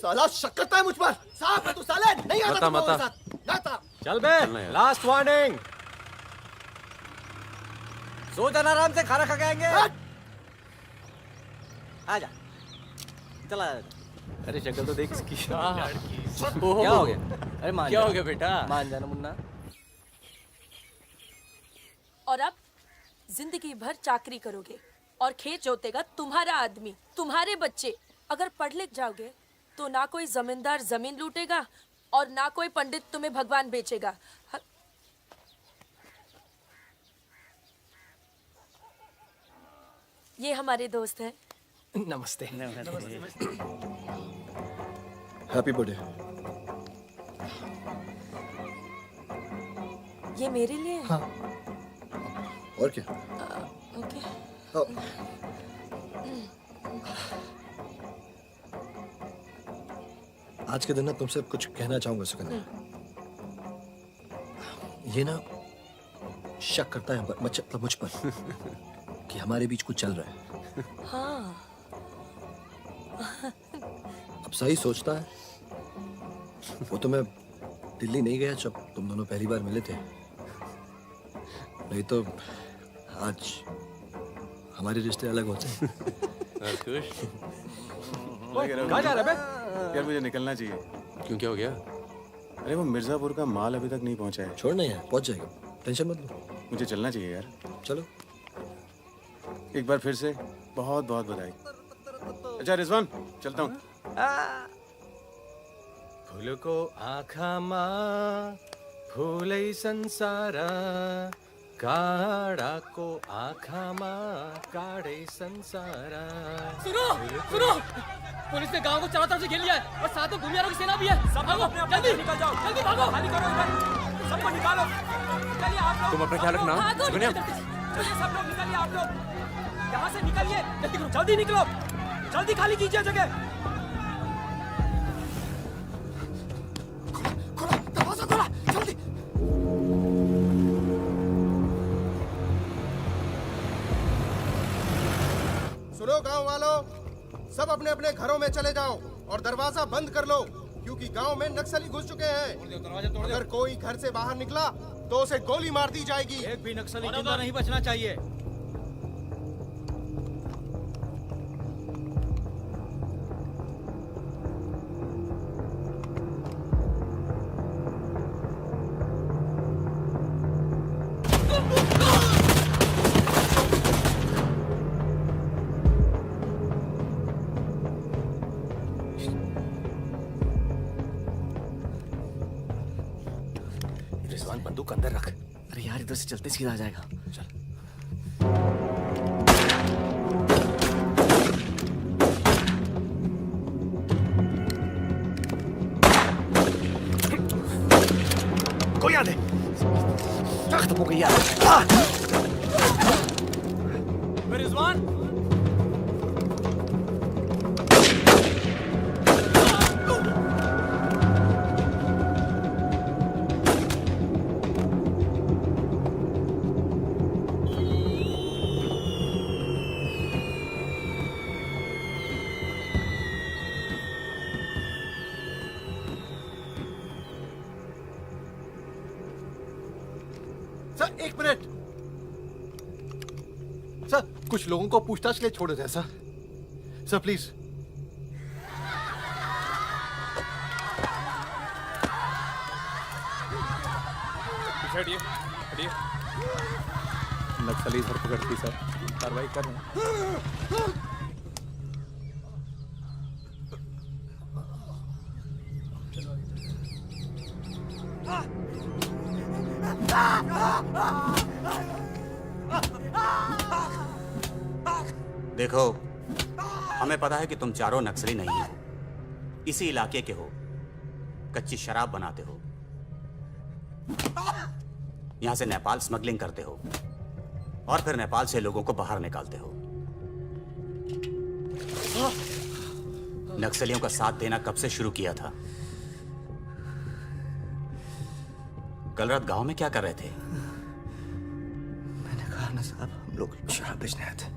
साला शक करता है मुझ पर। साफ है तू साले, नहीं आता तुम लोगों के साथ। जाता। चल बे, लास्ट वार्निंग। सो जाना आराम से, खाना खा के आएंगे। आजा चला। अरे शक्ल तो देख इसकी। क्या हो गया? अरे मान क्या जा। हो गया बेटा? मान जाना मुन्ना। और अब जिंदगी भर चाकरी करोगे और खेत जोतेगा तुम्हारा आदमी, तुम्हारे बच्चे। अगर पढ़ लिख जाओगे तो ना कोई जमींदार जमीन लूटेगा और ना कोई पंडित तुम्हें भगवान बेचेगा। ये हमारे दोस्त हैं। नमस्ते। Happy birthday. ये मेरे लिए? हाँ। और क्या? ओके। आज के दिन ना तुमसे कुछ कहना चाहूंगा सुकन्या। ये ना शक करता है मतलब मुझ पर कि हमारे बीच कुछ चल रहा है। हाँ। अब सही सोचता है। वो तो मैं दिल्ली नहीं गया जब तुम दोनों पहली बार मिले थे, नहीं तो आज हमारे रिश्ते अलग होते। कहाँ जा रहा है बे? यार मुझे निकलना चाहिए। क्यों, क्या हो गया? अरे वो मिर्जापुर का माल अभी तक नहीं पहुंचा है। छोड़ना यार, पहुंच जाएगा, टेंशन मत लो। मुझे चलना चाहिए यार। चलो। एक बार फिर से बहुत बहुत बधाई। अच्छा रिजवान, चलता हूँ। फूलको आँखामा फुलै संसार, काँडाको आँखामा काँडै संसार। सुनो सुनो, पुलिस ने गांव को चारों तरफ से घेर लिया है और साथ में भूमिहारों की सेना भी है। सब भागो, जल्दी निकल जाओ, जल्दी भागो, खाली करो इधर, सबको निकालो। चलिए आप लोग, तुम अपना ख्याल रखना। चलिए सब लोग निकलिए, आप लोग यहाँ से निकलिए, जल्दी निकलो, जल्दी खाली कीजिए जगह। दरवाजा खोला, जल्दी। सुनो गांव वालों, सब अपने अपने घरों में चले जाओ और दरवाजा बंद कर लो, क्योंकि गांव में नक्सली घुस चुके हैं। अगर कोई घर से बाहर निकला तो उसे गोली मार दी जाएगी। एक भी नक्सली जिंदा नहीं बचना चाहिए। रिजवान बंदूक अंदर रख। अरे यार इधर से चलते सीधा आ जाएगा। चल। कोई आ दे। खत्म हो गई यार। रिजवान, सर एक मिनट। सर कुछ लोगों को पूछताछ के लिए छोड़ दें सर। Sir please. हटिए हटिए। नक्सली धरपकड़ की सर, कार्रवाई कर रहे हैं। देखो, हमें पता है कि तुम चारों नक्सली नहीं हो, इसी इलाके के हो, कच्ची शराब बनाते हो, यहां से नेपाल स्मगलिंग करते हो और फिर नेपाल से लोगों को बाहर निकालते हो। नक्सलियों का साथ देना कब से शुरू किया था? कल रात गांव में क्या कर रहे थे? मैंने कहा ना साहब, हम लोग शराब बेचने आए थे।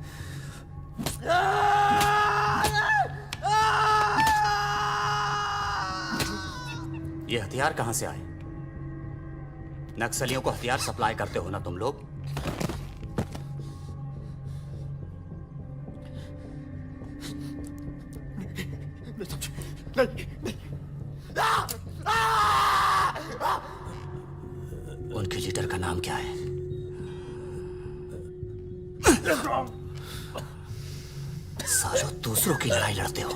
ये हथियार कहां से आए? नक्सलियों को हथियार सप्लाई करते हो ना तुम लोग? उनके लीडर का नाम क्या है? सालों दूसरों की लड़ाई लड़ते हो।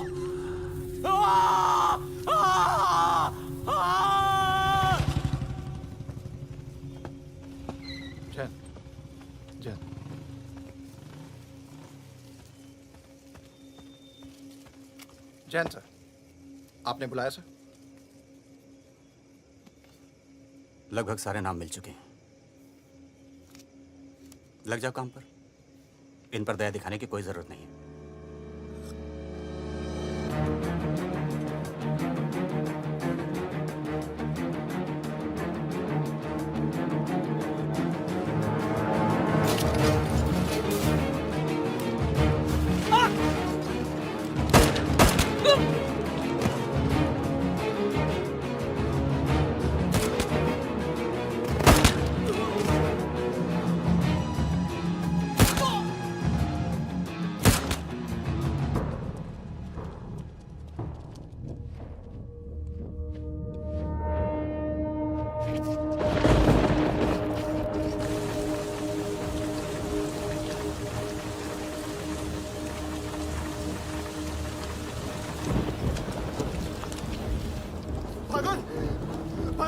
जैन, जैन। जैन सर, आपने बुलाया सर? लगभग सारे नाम मिल चुके हैं। लग जाओ काम पर। इन पर दया दिखाने की कोई जरूरत नहीं है।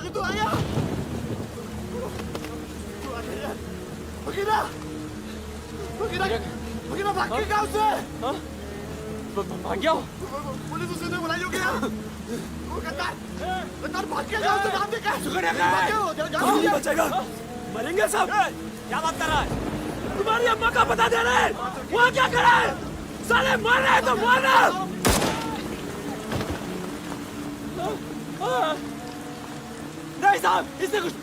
अरे तू आया फकीरा फकीरा फकीरा भाग के गांव से भाग गया पुलिस उसे ने बुलाई हो गया वो गद्दार भाग के गांव से नाम देखा सुगड़िया कहाँ है? नहीं बचेगा मरेंगे सब क्या बात कर रहा है तुम्हारी अम्मा का पता दे रहे हैं वहाँ क्या कर रहा है साले मर रहे हैं तो मारना नहीं साहब इसने कुछ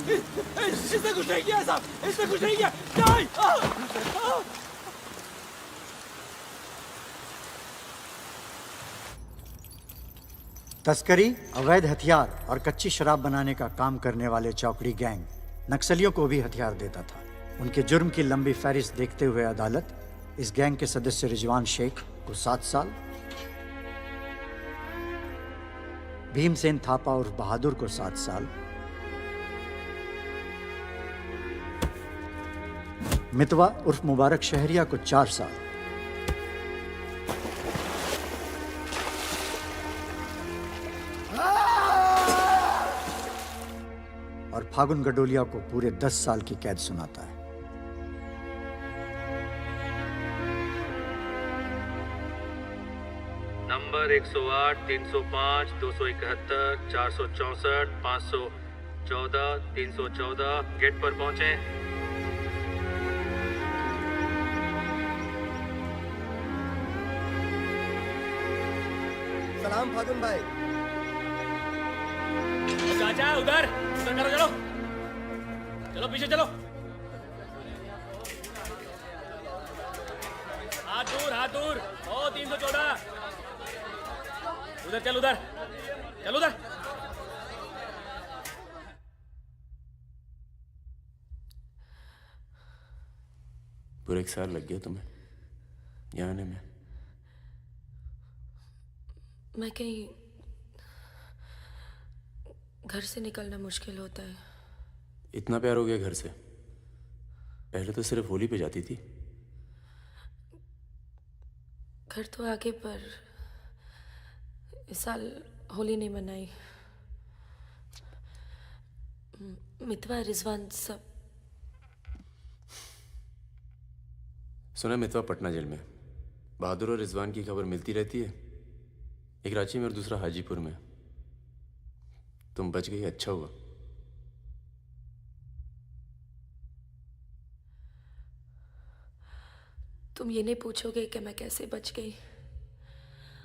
नहीं किया साहब इसने कुछ नहीं किया नहीं तस्करी, अवैध हथियार और कच्ची शराब बनाने का काम करने वाले चौकड़ी गैंग नक्सलियों को भी हथियार देता था। उनके जुर्म की लंबी फहरिस्त देखते हुए अदालत इस गैंग के सदस्य रिजवान शेख को 7 साल, भीमसेन थापा उर्फ बहादुर को 7 साल, मितवा उर्फ मुबारक शहरिया को 4 साल, और फागुन गडोलिया को पूरे 10 साल की कैद सुनाता है। नंबर 108, 305, 271, 464, 514, 314 गेट पर पहुंचे। सलाम फागुन भाई। चाचा उधर करो चलो चलो पीछे चलो हाथ दूर ओ 314 उधर चल उधर पूरे 1 साल लग गया तुम्हें यहाँ आने में। मैं कहीं घर से निकलना मुश्किल होता है। इतना प्यार हो गया घर से? पहले तो सिर्फ होली पे जाती थी। घर तो आगे पर इस साल होली नहीं मनाई। मितवा रिजवान सब। सुना मितवा पटना जेल में। बहादुर और रिजवान की खबर मिलती रहती है, एक रांची में और दूसरा हाजीपुर में। तुम बच गई, अच्छा हुआ। तुम ये नहीं पूछोगे कि मैं कैसे बच गई।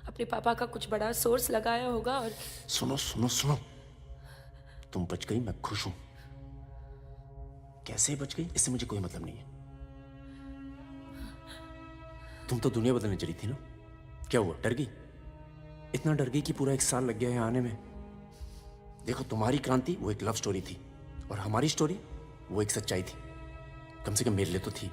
अपने पापा का कुछ बड़ा सोर्स लगाया होगा और सुनो सुनो सुनो, तुम बच गई, मैं खुश हूं। कैसे बच गई इससे मुझे कोई मतलब नहीं है। तुम तो दुनिया बदलने चली थी ना, क्या हुआ, डर गई? इतना डर गई कि पूरा 1 साल लग गया है आने में। देखो, तुम्हारी क्रांति वो एक लव स्टोरी थी और हमारी स्टोरी वो एक सच्चाई थी। कम से कम मेरे लिए तो थी।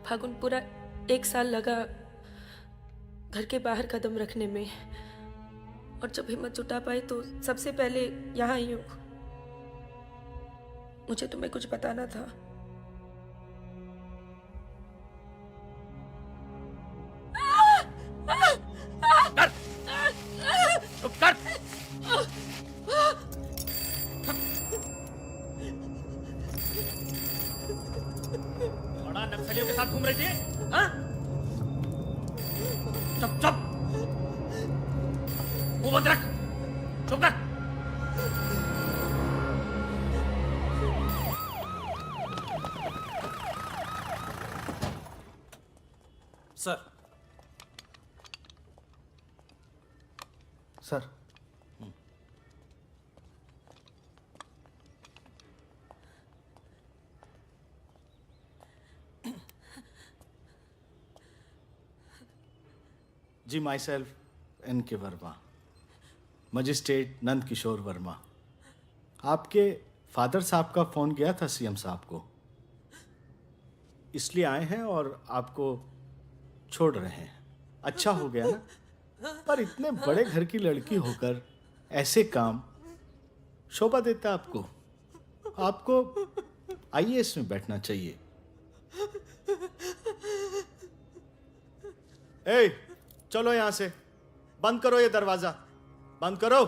फागुन पूरा 1 साल लगा घर के बाहर कदम रखने में, और जब हिम्मत जुटा पाई तो सबसे पहले यहाँ आई हूँ। मुझे तुम्हें कुछ बताना था। चुप कर। बड़ा नक्सलियों के साथ घूम रही थी, हाँ? चुप मुंह बंद रख, चुप कर। Sir sir ji, myself NK. Verma, magistrate Nand Kishore Verma. आपके फादर साहब का फ़ोन गया था सीएम साहब को, इसलिए आए हैं और आपको छोड़ रहे हैं। अच्छा हो गया ना, पर इतने बड़े घर की लड़की होकर ऐसे काम शोभा देता आपको। आपको आईएएस में बैठना चाहिए। ए, चलो यहां से बंद करो ये दरवाजा, बंद करो।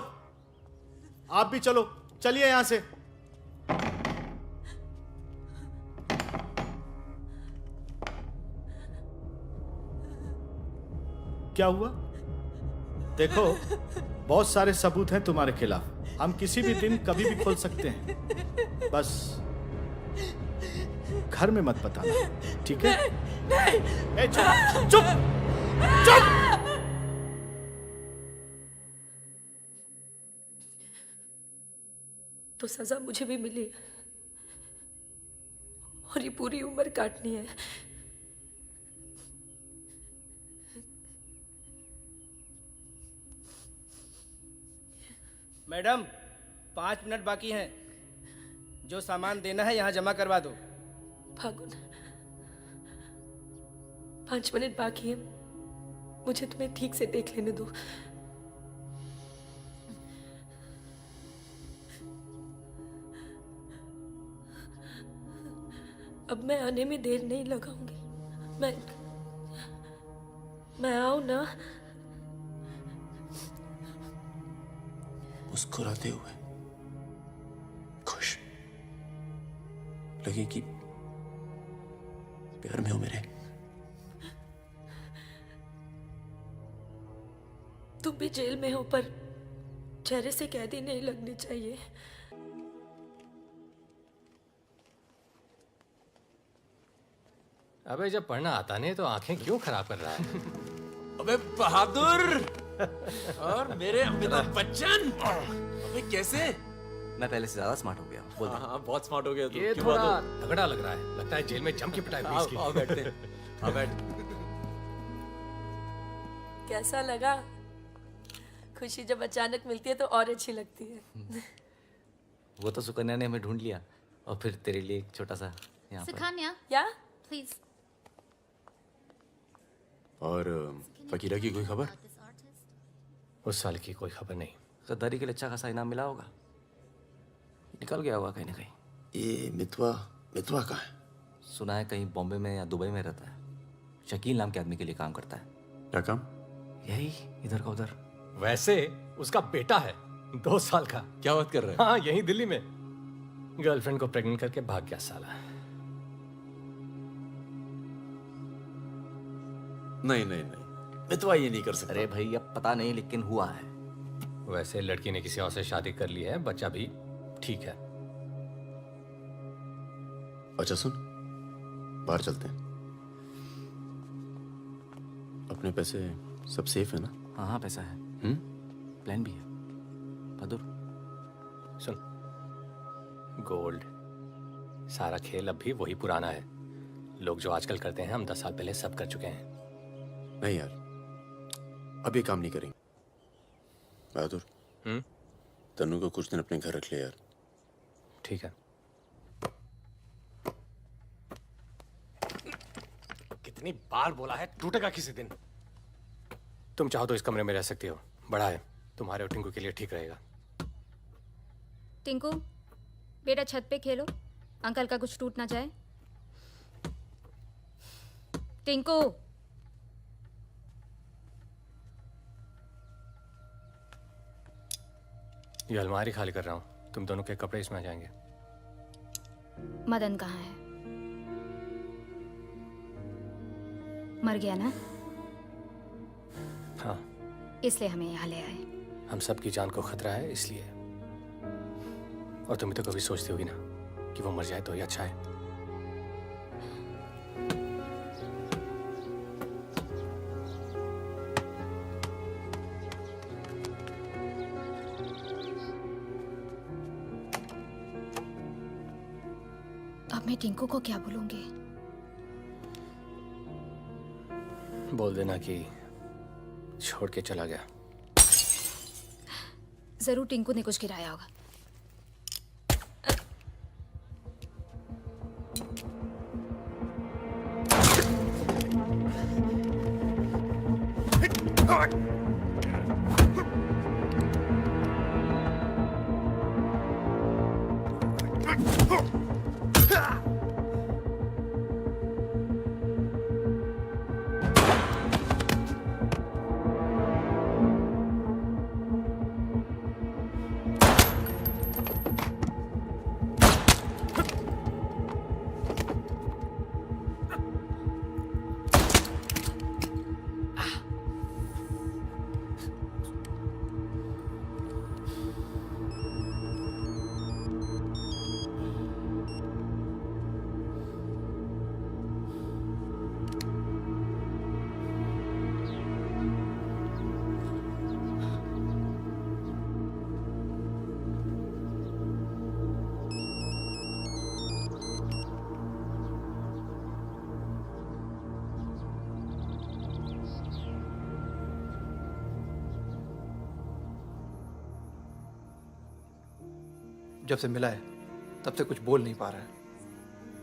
आप भी चलो, चलिए यहां से। क्या हुआ? देखो, बहुत सारे सबूत हैं तुम्हारे खिलाफ। हम किसी भी दिन कभी भी खोल सकते हैं। बस घर में मत बताना, ठीक है? ए, चुप चुप चुप। तो सजा मुझे भी मिली है और ये पूरी उम्र काटनी है। मैडम 5 मिनट बाकी हैं। जो सामान देना है यहाँ जमा करवा दो। फागुन, 5 मिनट बाकी है, मुझे तुम्हें ठीक से देख लेने दो। अब मैं आने में देर नहीं लगाऊंगी। मैं आऊं ना? मुस्कुराते हुए, खुश, लगे कि प्यार में हो मेरे। तुम भी जेल में हो, पर चेहरे से कैदी नहीं लगनी चाहिए। अबे जब पढ़ना आता नहीं तो आंखें क्यों खराब कर रहा है? अबे बहादुर और मेरे अमिताभ बच्चन, अबे कैसे? मैं पहले से ज्यादा स्मार्ट हो गया। बोल दे। हाँ, बहुत स्मार्ट हो गया तू। ये क्यों थोड़ा बहादुर? तगड़ा लग रहा है। लगता है जेल में जम की पिटाई हुई इसकी। आओ बैठते हैं। आओ बैठ। कैसा लगा? खुशी जब अचानक मिलती है तो और अच्छी लगती है। वो तो सुकन्या ने हमें ढूंढ लिया और फिर तेरे लिए एक छोटा सा यहाँ पर। सुकन्या, या प्लीज। और फकीरा की कोई खबर? उस साल की कोई खबर नहीं। गद्दारी के लिए अच्छा खासा इनाम मिला होगा, निकल गया होगा कहीं ना कहीं। ये मितवा कहाँ है? सुना है कहीं बॉम्बे में या दुबई में रहता है। शकील नाम के आदमी के लिए काम करता है। क्या काम? यही इधर का उधर। वैसे उसका बेटा है 2 साल का। क्या बात कर रहा है? हाँ, यहीं दिल्ली में। गर्लफ्रेंड को प्रेग्नेंट करके भाग गया साला। नहीं, मितवा ये नहीं कर सकता। अरे भाई अब पता नहीं, लेकिन हुआ है। वैसे लड़की ने किसी और से शादी कर ली है, बच्चा भी ठीक है। अच्छा सुन, बाहर चलते हैं। अपने पैसे सब सेफ है ना? हाँ, पैसा है। प्लान भी है। बहादुर सुन, गोल्ड सारा खेल अब भी वही पुराना है। लोग जो आजकल करते हैं हम 10 साल पहले सब कर चुके हैं। नहीं यार, अब ये काम नहीं करेंगे। बहादुर, तन्नू को कुछ दिन अपने घर रख ले यार। ठीक है। कितनी बार बोला है, टूटेगा किसी दिन। तुम चाहो तो इस कमरे में रह सकती हो, बड़ा है, तुम्हारे और टिंकू के लिए ठीक रहेगा। टिंकू बेटा छत पे खेलो, अंकल का कुछ टूट ना जाए। टिंकू, ये अलमारी खाली कर रहा हूँ, तुम दोनों के कपड़े इसमें आ जाएंगे। मदन कहाँ है? मर गया ना? हाँ, इसलिए हमें यहाँ ले आए। हम सबकी जान को खतरा है इसलिए। और तुम तो कभी सोचती होगी ना कि वो मर जाए तो ही अच्छा है। अब मैं टिंकू को क्या बोलूंगी? बोल देना कि छोड़ के चला गया। जरूर टिंकू ने कुछ गिराया होगा। जब से मिला है तब से कुछ बोल नहीं पा रहा है।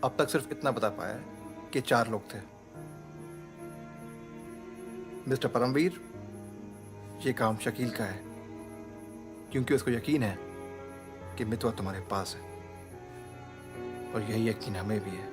अब तक सिर्फ इतना बता पाया है कि 4 लोग थे। मिस्टर परमवीर, ये काम शकील का है, क्योंकि उसको यकीन है कि मितवा तुम्हारे पास है, और यही यकीन हमें भी है।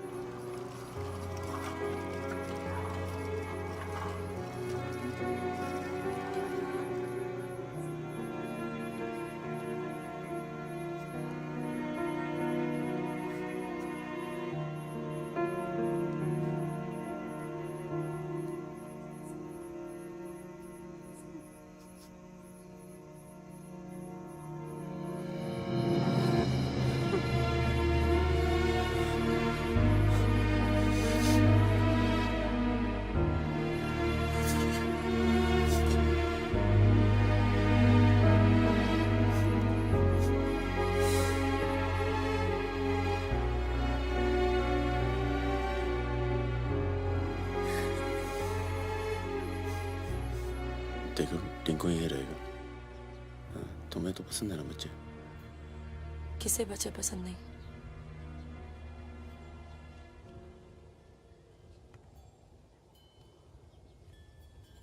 देखो टिंकू यही रहेगा। हाँ, तुम्हें तो पसंद है ना बच्चे? किसे बच्चे पसंद नहीं?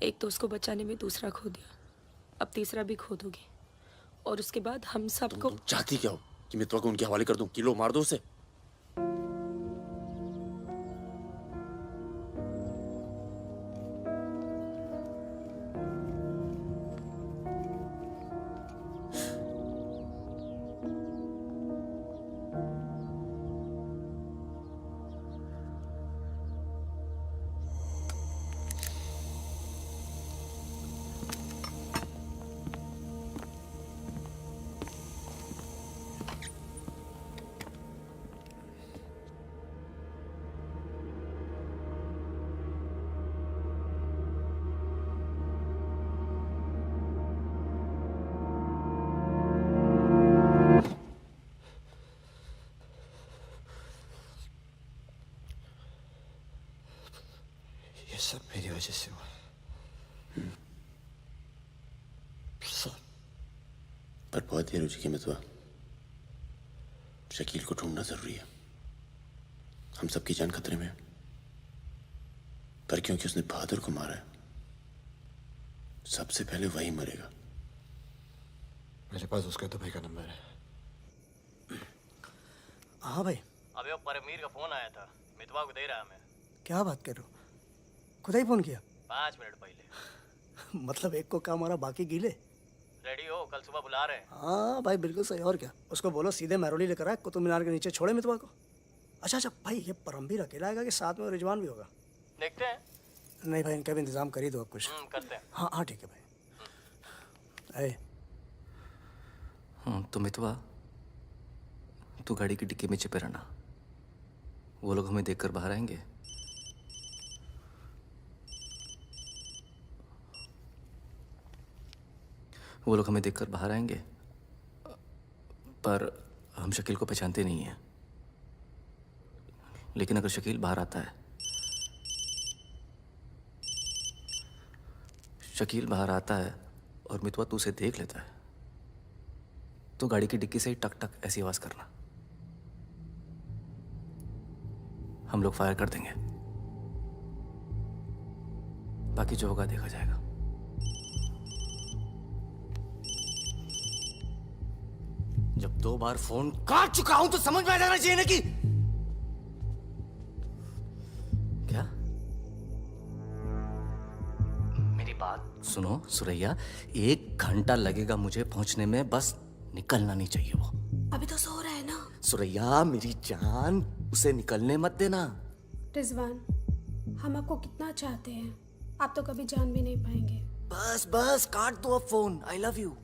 एक तो उसको बचाने में दूसरा खो दिया, अब तीसरा भी खो दोगी, और उसके बाद हम सबको। तुम चाहती क्या हो कि मितवा को उनके हवाले कर दूं? किलो मार दो उसे। ये सब मेरी वजह से हुआ। सब। पर बहुत देर हो चुकी मितवा। शकील को ढूंढना जरूरी है। हम सबकी जान खतरे में है, पर क्योंकि उसने बहादुर को मारा है, सबसे पहले वही मरेगा। मेरे पास उसका दुबई का नंबर है। हाँ भाई। अबे वो परमीर का फोन आया था, मितवा को दे रहा मैं। क्या बात कर रहे हो? खुद ही फोन किया? 5 मिनट पहले। मतलब एक को काम, हमारा बाकी गीले। रेडी हो, कल सुबह बुला रहे हैं। हाँ भाई बिल्कुल सही। और क्या, उसको बोलो सीधे महरौली लेकर आए, कुतुब मीनार के नीचे छोड़े मितवा को। अच्छा भाई, ये परमवीर अकेला आएगा कि साथ में रिजवान भी होगा? देखते हैं। नहीं भाई, इनका भी इंतजाम कर ही दो अब कुछ। करते हैं। हाँ हाँ ठीक है भाई। तो मितवा, तू गाड़ी की डिक्की में छिपे रहना। वो लोग हमें देखकर बाहर आएंगे। वो लोग हमें देखकर बाहर आएंगे, पर हम शकील को पहचानते नहीं हैं। लेकिन अगर शकील बाहर आता है, शकील बाहर आता है और मितवा तू उसे देख लेता है, तो गाड़ी की डिक्की से ही टक टक ऐसी आवाज करना। हम लोग फायर कर देंगे, बाकी जो होगा देखा जाएगा। जब 2 बार फोन काट चुका हूं तो समझ में आ जाना चाहिए ना कि क्या। मेरी बात सुनो सुरैया, 1 घंटा लगेगा मुझे पहुंचने में, बस निकलना नहीं चाहिए वो। अभी तो सो रहा है ना। सुरैया मेरी जान, उसे निकलने मत देना। रिजवान, हम आपको कितना चाहते हैं, आप तो कभी जान भी नहीं पाएंगे। बस बस काट दो अब फोन। I love you.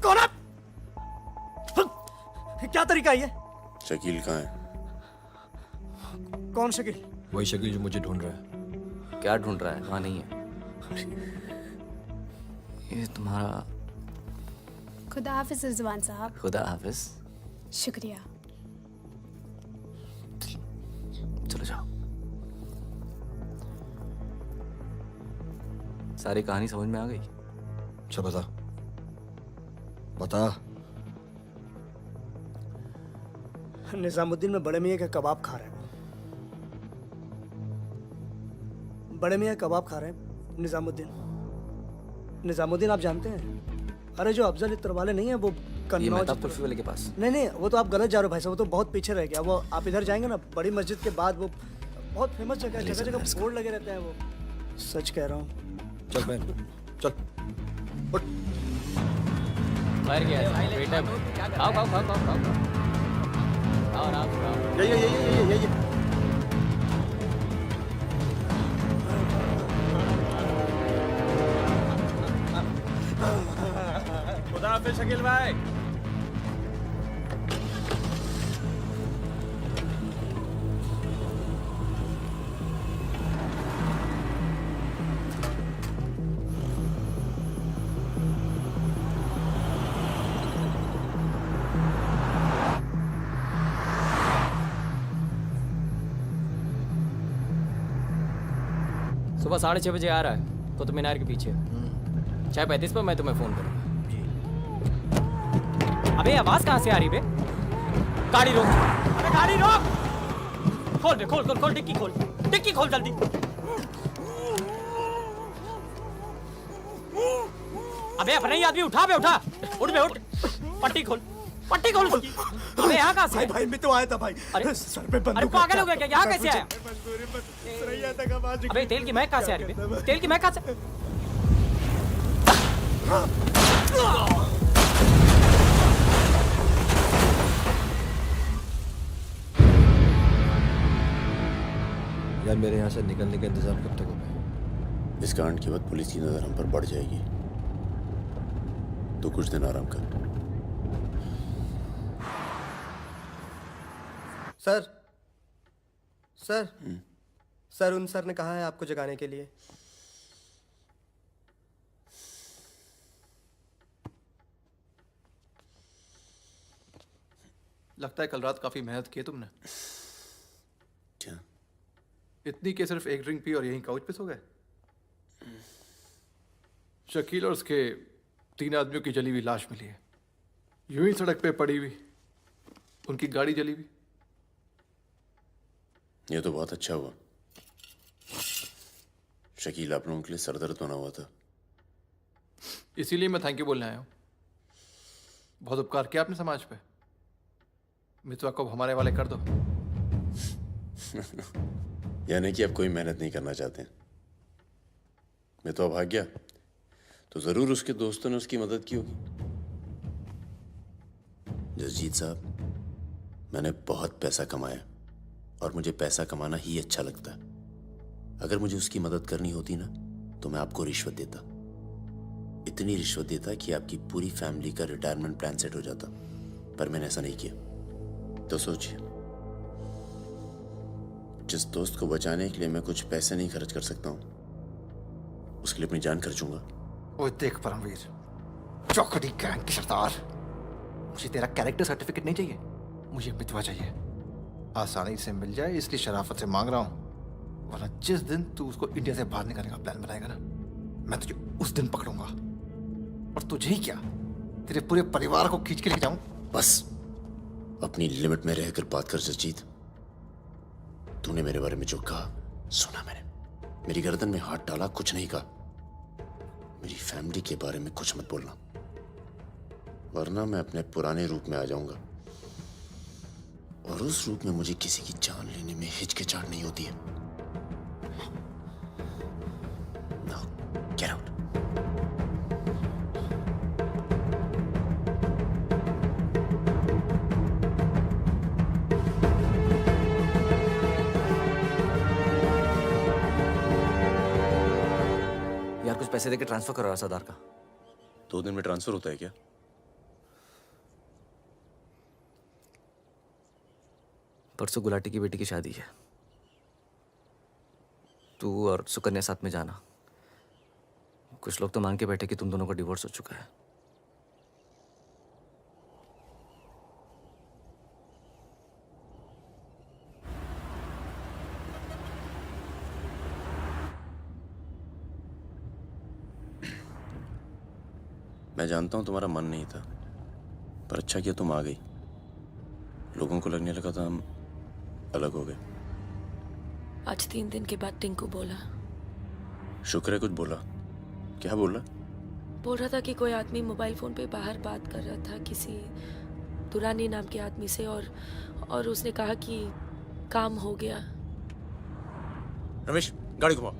कौन आप? क्या तरीका है ये? शकील कहाँ है? कौन शकील? वही शकील जो मुझे ढूंढ रहा है। क्या ढूंढ रहा है? वहां नहीं है। ये तुम्हारा। खुदा हाफिज रिजवान साहब। खुदा हाफिज। शुक्रिया। चलो जाओ। सारी कहानी समझ में आ गई? अच्छा बता बता। निजामुद्दीन में बड़े मियाँ का कबाब खा रहे हैं। बड़े मियाँ कबाब खा रहे हैं। निजामुद्दीन आप जानते हैं? अरे जो अफजल इत्र वाले नहीं है वो ये कन्नौज। मेहताब कुल्फी वाले के पास। नहीं वो तो आप गलत जा रहे हो भाई साहब, वो तो बहुत पीछे रह गया। वो आप इधर जाएंगे ना बड़ी मस्जिद के बाद, वो बहुत फेमस जगह है, जगह जगह बोर्ड लगे रहते हैं। वो सच कह रहा हूँ। चल बहन चल उठ। मर गया बेटा। खाओ खाओ खाओ खाओ खाओ खाओ आराम से खाओ। ये खुदा हाफिज शकील भाई। सुबह 6:30 बजे आ रहा है कुतुब मीनार के पीछे। 6:35 पर मैं तुम्हें फोन करूंगा। अबे आवाज कहाँ से आ रही बे? गाड़ी रोक। अबे गाड़ी रोक। खोल बे, खोल खोल खोल, डिक्की खोल, डिक्की खोल जल्दी। अबे अपना ही आदमी उठा बे, उठा। उठ बे उठ। पट्टी खोल, पट्टी खोल उसकी। अबे यहाँ कहाँ से? भाई मैं तो आया था भाई। अरे सर पे बंदूक। अरे पागल हो गया क्या? यहाँ कैसे आया? अबे अबे तेल की महक कहाँ से आ रही बे? तेल की महक कहाँ से? यार मेरे यहाँ से निकलने का इंतजाम कब तक होगा? इस कांड के बाद पुलिस की नजर हम पर बढ़ जाएगी, तो कुछ दिन आराम कर। सर उन सर ने कहा है आपको जगाने के लिए। लगता है कल रात काफी मेहनत की है तुमने। क्या? इतनी कि सिर्फ एक ड्रिंक पी और यहीं काउच पे सो गए? शकील और उसके 3 आदमियों की जली हुई लाश मिली है, यूं ही सड़क पे पड़ी हुई। उनकी गाड़ी जली हुई। ये तो बहुत अच्छा हुआ। शकील आप लोगों के लिए सरदर्द बना हुआ था। इसीलिए मैं थैंक यू बोलने आया हूँ। बहुत उपकार किया आपने समाज पे। मितवा को हमारे वाले कर दो। यानी कि आप कोई मेहनत नहीं करना चाहते। मितवा भाग गया तो जरूर उसके दोस्तों ने उसकी मदद की होगी। जसजीत साहब, मैंने बहुत पैसा कमाया और मुझे पैसा कमाना ही अच्छा लगता है। अगर मुझे उसकी मदद करनी होती ना तो मैं आपको रिश्वत देता, इतनी रिश्वत देता कि आपकी पूरी फैमिली का रिटायरमेंट प्लान सेट हो जाता। पर मैंने ऐसा नहीं किया। तो सोचिए, जिस दोस्त को बचाने के लिए मैं कुछ पैसे नहीं खर्च कर सकता हूं, उसके लिए अपनी जान खर्चूंगा। ओए देख परमवीर, चौकड़ी गैंग की सरदार, मुझे तेरा कैरेक्टर सर्टिफिकेट नहीं चाहिए, मुझे मितवा चाहिए। आसानी से मिल जाए इसलिए शराफत से मांग रहा हूं, वरना जिस दिन तू उसको इंडिया से बाहर निकालने का प्लान बनाएगा ना, मैं तुझे उस दिन पकड़ूंगा। और तुझे ही क्या, तेरे पूरे परिवार को खींच के लेके जाऊं। बस अपनी लिमिट में रहकर बात कर जसजीत। तूने मेरे बारे में जो कहा सुना मैंने, मेरी गर्दन में हाथ डाला, कुछ नहीं कहा। मेरी फैमिली के बारे में कुछ मत बोलना, वरना मैं अपने पुराने रूप में आ जाऊंगा। और उस रूप में मुझे किसी की जान लेने में हिचकिचाहट नहीं होती है। Now, get out. यार कुछ पैसे देके ट्रांसफर करो सरदार का। 2 दिन में ट्रांसफर होता है क्या? परसों गुलाटी की बेटी की शादी है। तू और सुकन्या साथ में जाना। कुछ लोग तो मान के बैठे कि तुम दोनों का डिवोर्स हो चुका है। मैं जानता हूँ तुम्हारा मन नहीं था, पर अच्छा किया तुम आ गई। लोगों को लगने लगा था हम अलग हो गए। आज 3 दिन के बाद टिंकू बोला। शुक्र है कुछ बोला। क्या बोला? बोल रहा था कि कोई आदमी मोबाइल फोन पे बाहर बात कर रहा था किसी दुरानी नाम के आदमी से, और उसने कहा कि काम हो गया। रमेश गाड़ी घुमाओ।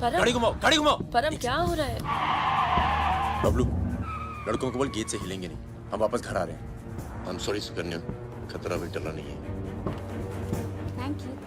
परम, गाड़ी घुमाओ, गाड़ी घुमाओ। परम क्या हो रहा है? बबलू, लड़कों को बोल गेट से हिलेंगे नहीं, हम वापस घर आ रहे हैं। I'm sorry सुकन्या, खतरा भी टला नहीं है। Thank you.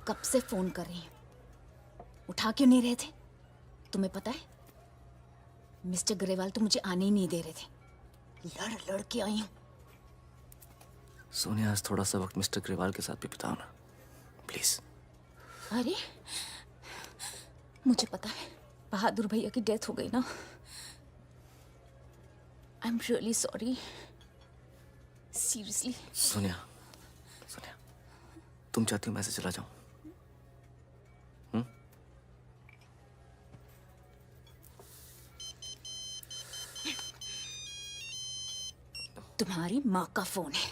कब से फोन कर रही हूं, उठा क्यों नहीं रहे थे? तुम्हें पता है मिस्टर ग्रेवाल तो मुझे आने ही नहीं दे रहे थे। लड़ लड़ के आई हूं। सोनिया, आज थोड़ा सा वक्त मिस्टर ग्रेवाल के साथ भी बिताओ ना, प्लीज। अरे मुझे पता है बहादुर भैया की डेथ हो गई ना। I am really sorry, seriously. Sonia, Sonia, तुम चाहती हो मैं से चला जाऊं? तुम्हारी माँ का फोन है।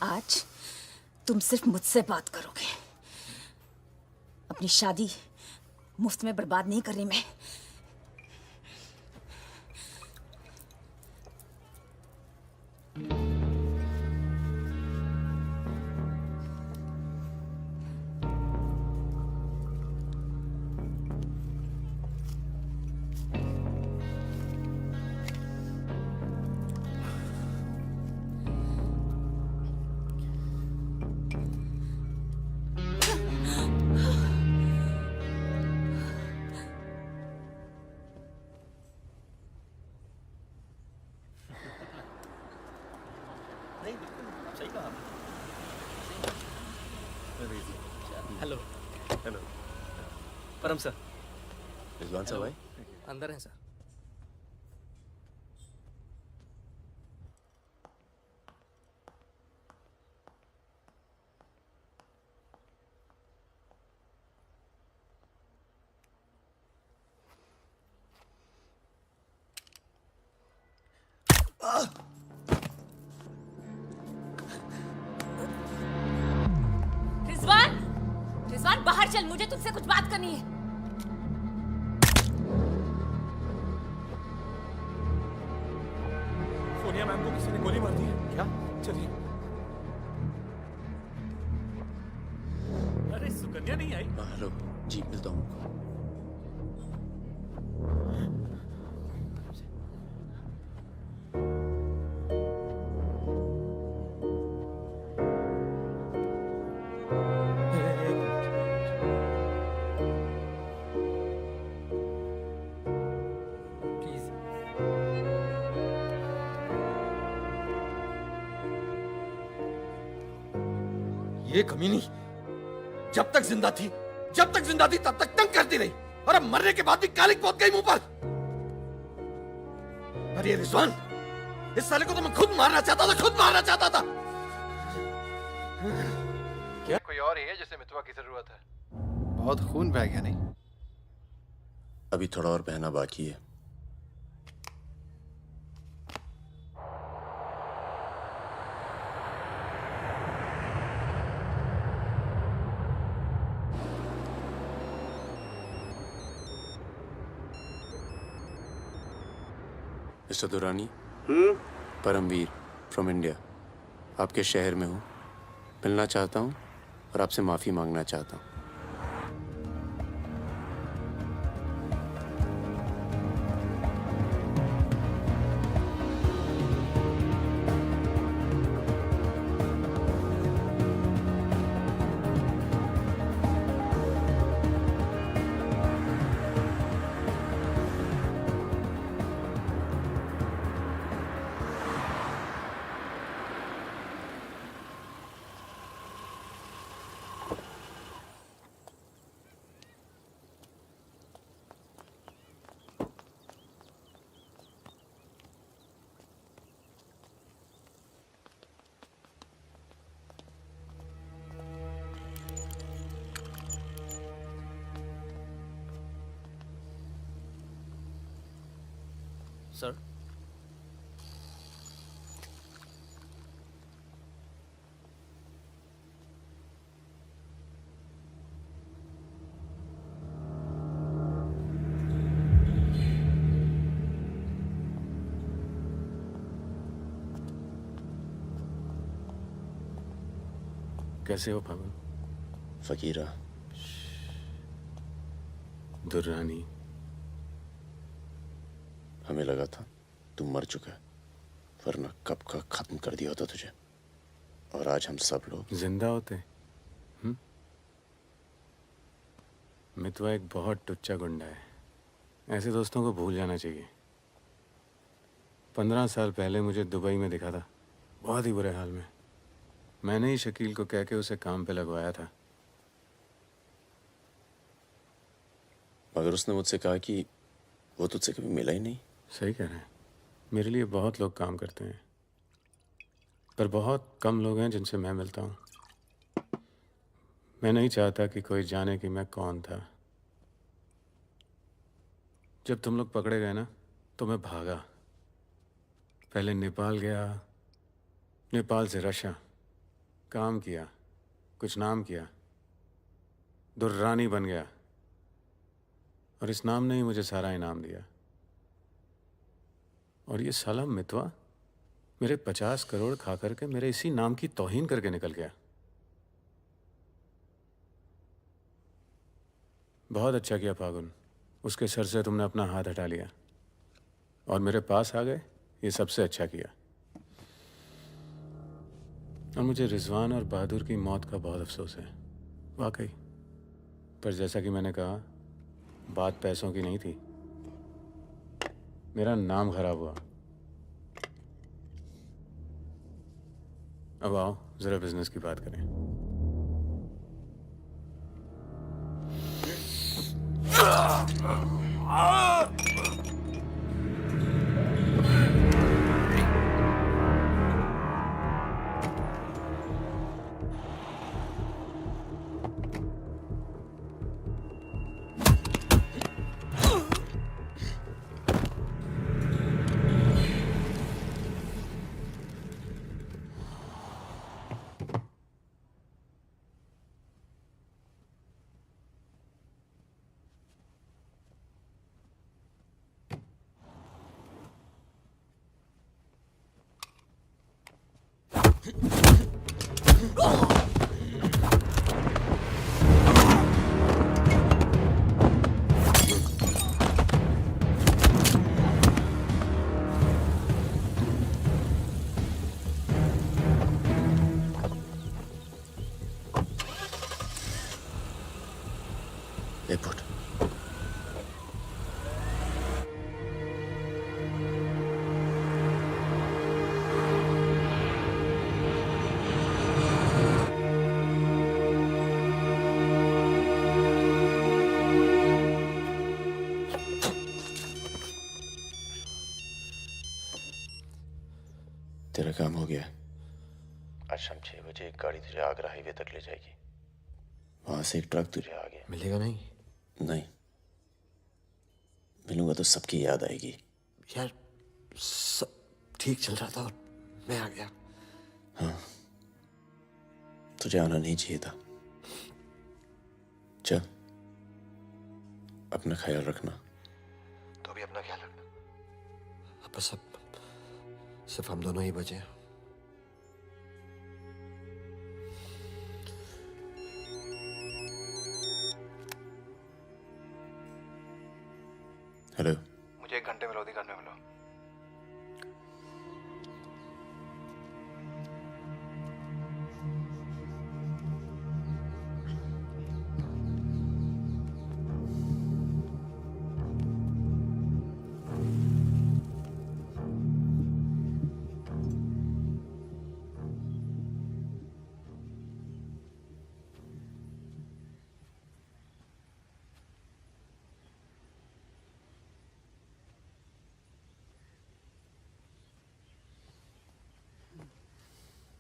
आज तुम सिर्फ मुझसे बात करोगे। अपनी शादी मुफ्त में बर्बाद नहीं कर रही मैं। हेलो। हेलो परम सर। रिजवान साहब आए? अंदर हैं सर। रिजवान, रिजवान बाहर चल, मुझे तुझसे कुछ बात करनी है। सोनिया मैम को किसी ने गोली मार दी है। क्या? चलिए। अरे सुकन्या नहीं आई? हेलो जी, मिलता हूँ। ये कमीनी जब तक जिंदा थी तब तक तंग करती रही, और अब मरने के बाद भी कालिक पहुंच गई मुंह पर। अरे रिजवान, इस साले को तो मैं खुद मारना चाहता था। क्या कोई और ही है जिसे मितवा की जरूरत है? बहुत खून बह गया नहीं? अभी थोड़ा और बहना बाकी है। Mister Durrani, Paramveer from India, आपके शहर में हूँ, मिलना चाहता हूँ और आपसे माफ़ी मांगना चाहता हूँ। सर, कैसे हो फागुन? फकीरा, दुर्रानी, हमें लगा था तू मर चुका है, वरना कब का खत्म कर दिया होता तुझे। और आज हम सब लोग जिंदा होते। मितवा एक बहुत टुच्चा गुंडा है, ऐसे दोस्तों को भूल जाना चाहिए। 15 साल पहले मुझे दुबई में दिखा था, बहुत ही बुरे हाल में। मैंने ही शकील को कह के उसे काम पे लगवाया था। मगर उसने मुझसे कहा कि वो तुझसे कभी मिला ही नहीं। सही कह रहे हैं, मेरे लिए बहुत लोग काम करते हैं, पर बहुत कम लोग हैं जिनसे मैं मिलता हूँ। मैं नहीं चाहता कि कोई जाने कि मैं कौन था। जब तुम लोग पकड़े गए ना, तो मैं भागा। पहले नेपाल गया, नेपाल से रशिया, काम किया, कुछ नाम किया, दुर्रानी बन गया, और इस नाम ने ही मुझे सारा इनाम दिया। और ये साला मितवा मेरे 50 करोड़ खा करके मेरे इसी नाम की तौहीन करके निकल गया। बहुत अच्छा किया फागुन, उसके सर से तुमने अपना हाथ हटा लिया और मेरे पास आ गए, ये सबसे अच्छा किया। और मुझे रिजवान और बहादुर की मौत का बहुत अफसोस है, वाकई। पर जैसा कि मैंने कहा, बात पैसों की नहीं थी, मेरा नाम खराब हुआ। अब आओ जरा बिजनेस की बात करें। एयरपोर्ट। बजे एक गाड़ी तुझे आगरा हाईवे तक ले जाएगी। वहां से एक ट्रक तुझे आगे मिलेगा नहीं? नहीं, मिलूंगा तो सबकी याद आएगी। यार सब ठीक चल रहा था और मैं आ गया। हाँ, तुझे आना नहीं चाहिए था। चल, अपना ख्याल रखना। तो भी अपना ख्याल रखना। अब बस अब सिर्फ हम दोनों ही बचे हैं। हेलो, मुझे 1 घंटे में लोधी घर में मिलो।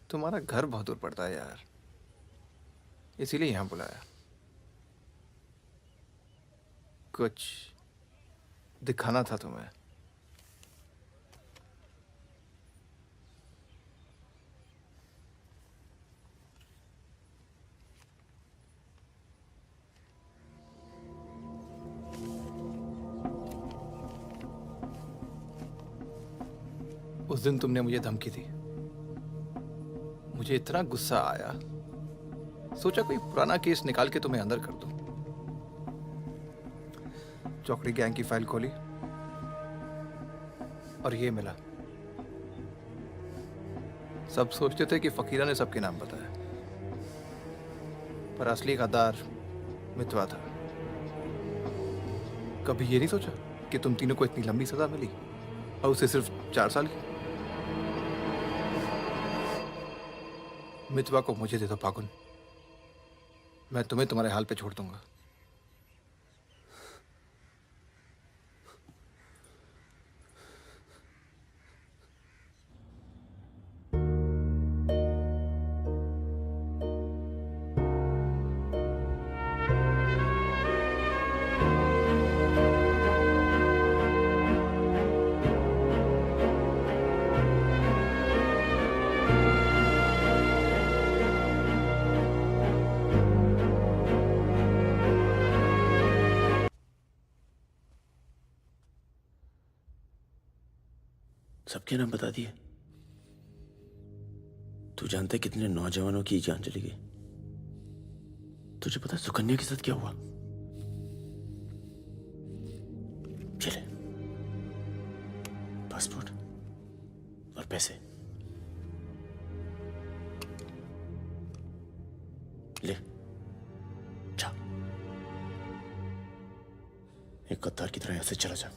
तुम्हारा घर बहुत दूर पड़ता है यार, इसीलिए यहाँ बुलाया। कुछ दिखाना था तुम्हें। उस दिन तुमने मुझे धमकी दी, मुझे इतना गुस्सा आया, सोचा कोई पुराना केस निकाल के तुम्हें अंदर कर दूं। चौकड़ी गैंग की फाइल खोली और ये मिला। सब सोचते थे कि फकीरा ने सबके नाम बताया, पर असली गद्दार मितवा था। कभी ये नहीं सोचा कि तुम तीनों को इतनी लंबी सजा मिली और उसे सिर्फ 4 साल की। मितवा को मुझे दे दो फागुन, मैं तुम्हें तुम्हारे हाल पे छोड़ दूंगा। सबके नाम बता दिए। तू जानता है कितने नौजवानों की जान चली गई? तुझे पता है सुकन्या के साथ क्या हुआ? चले, पासपोर्ट और पैसे ले, जा। एक गद्दार की तरह यहां से चला जा।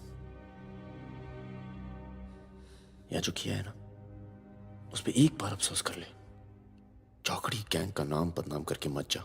या जो किया है ना, उस पर एक बार अफसोस कर ले। चौकड़ी गैंग का नाम बदनाम करके मत जा।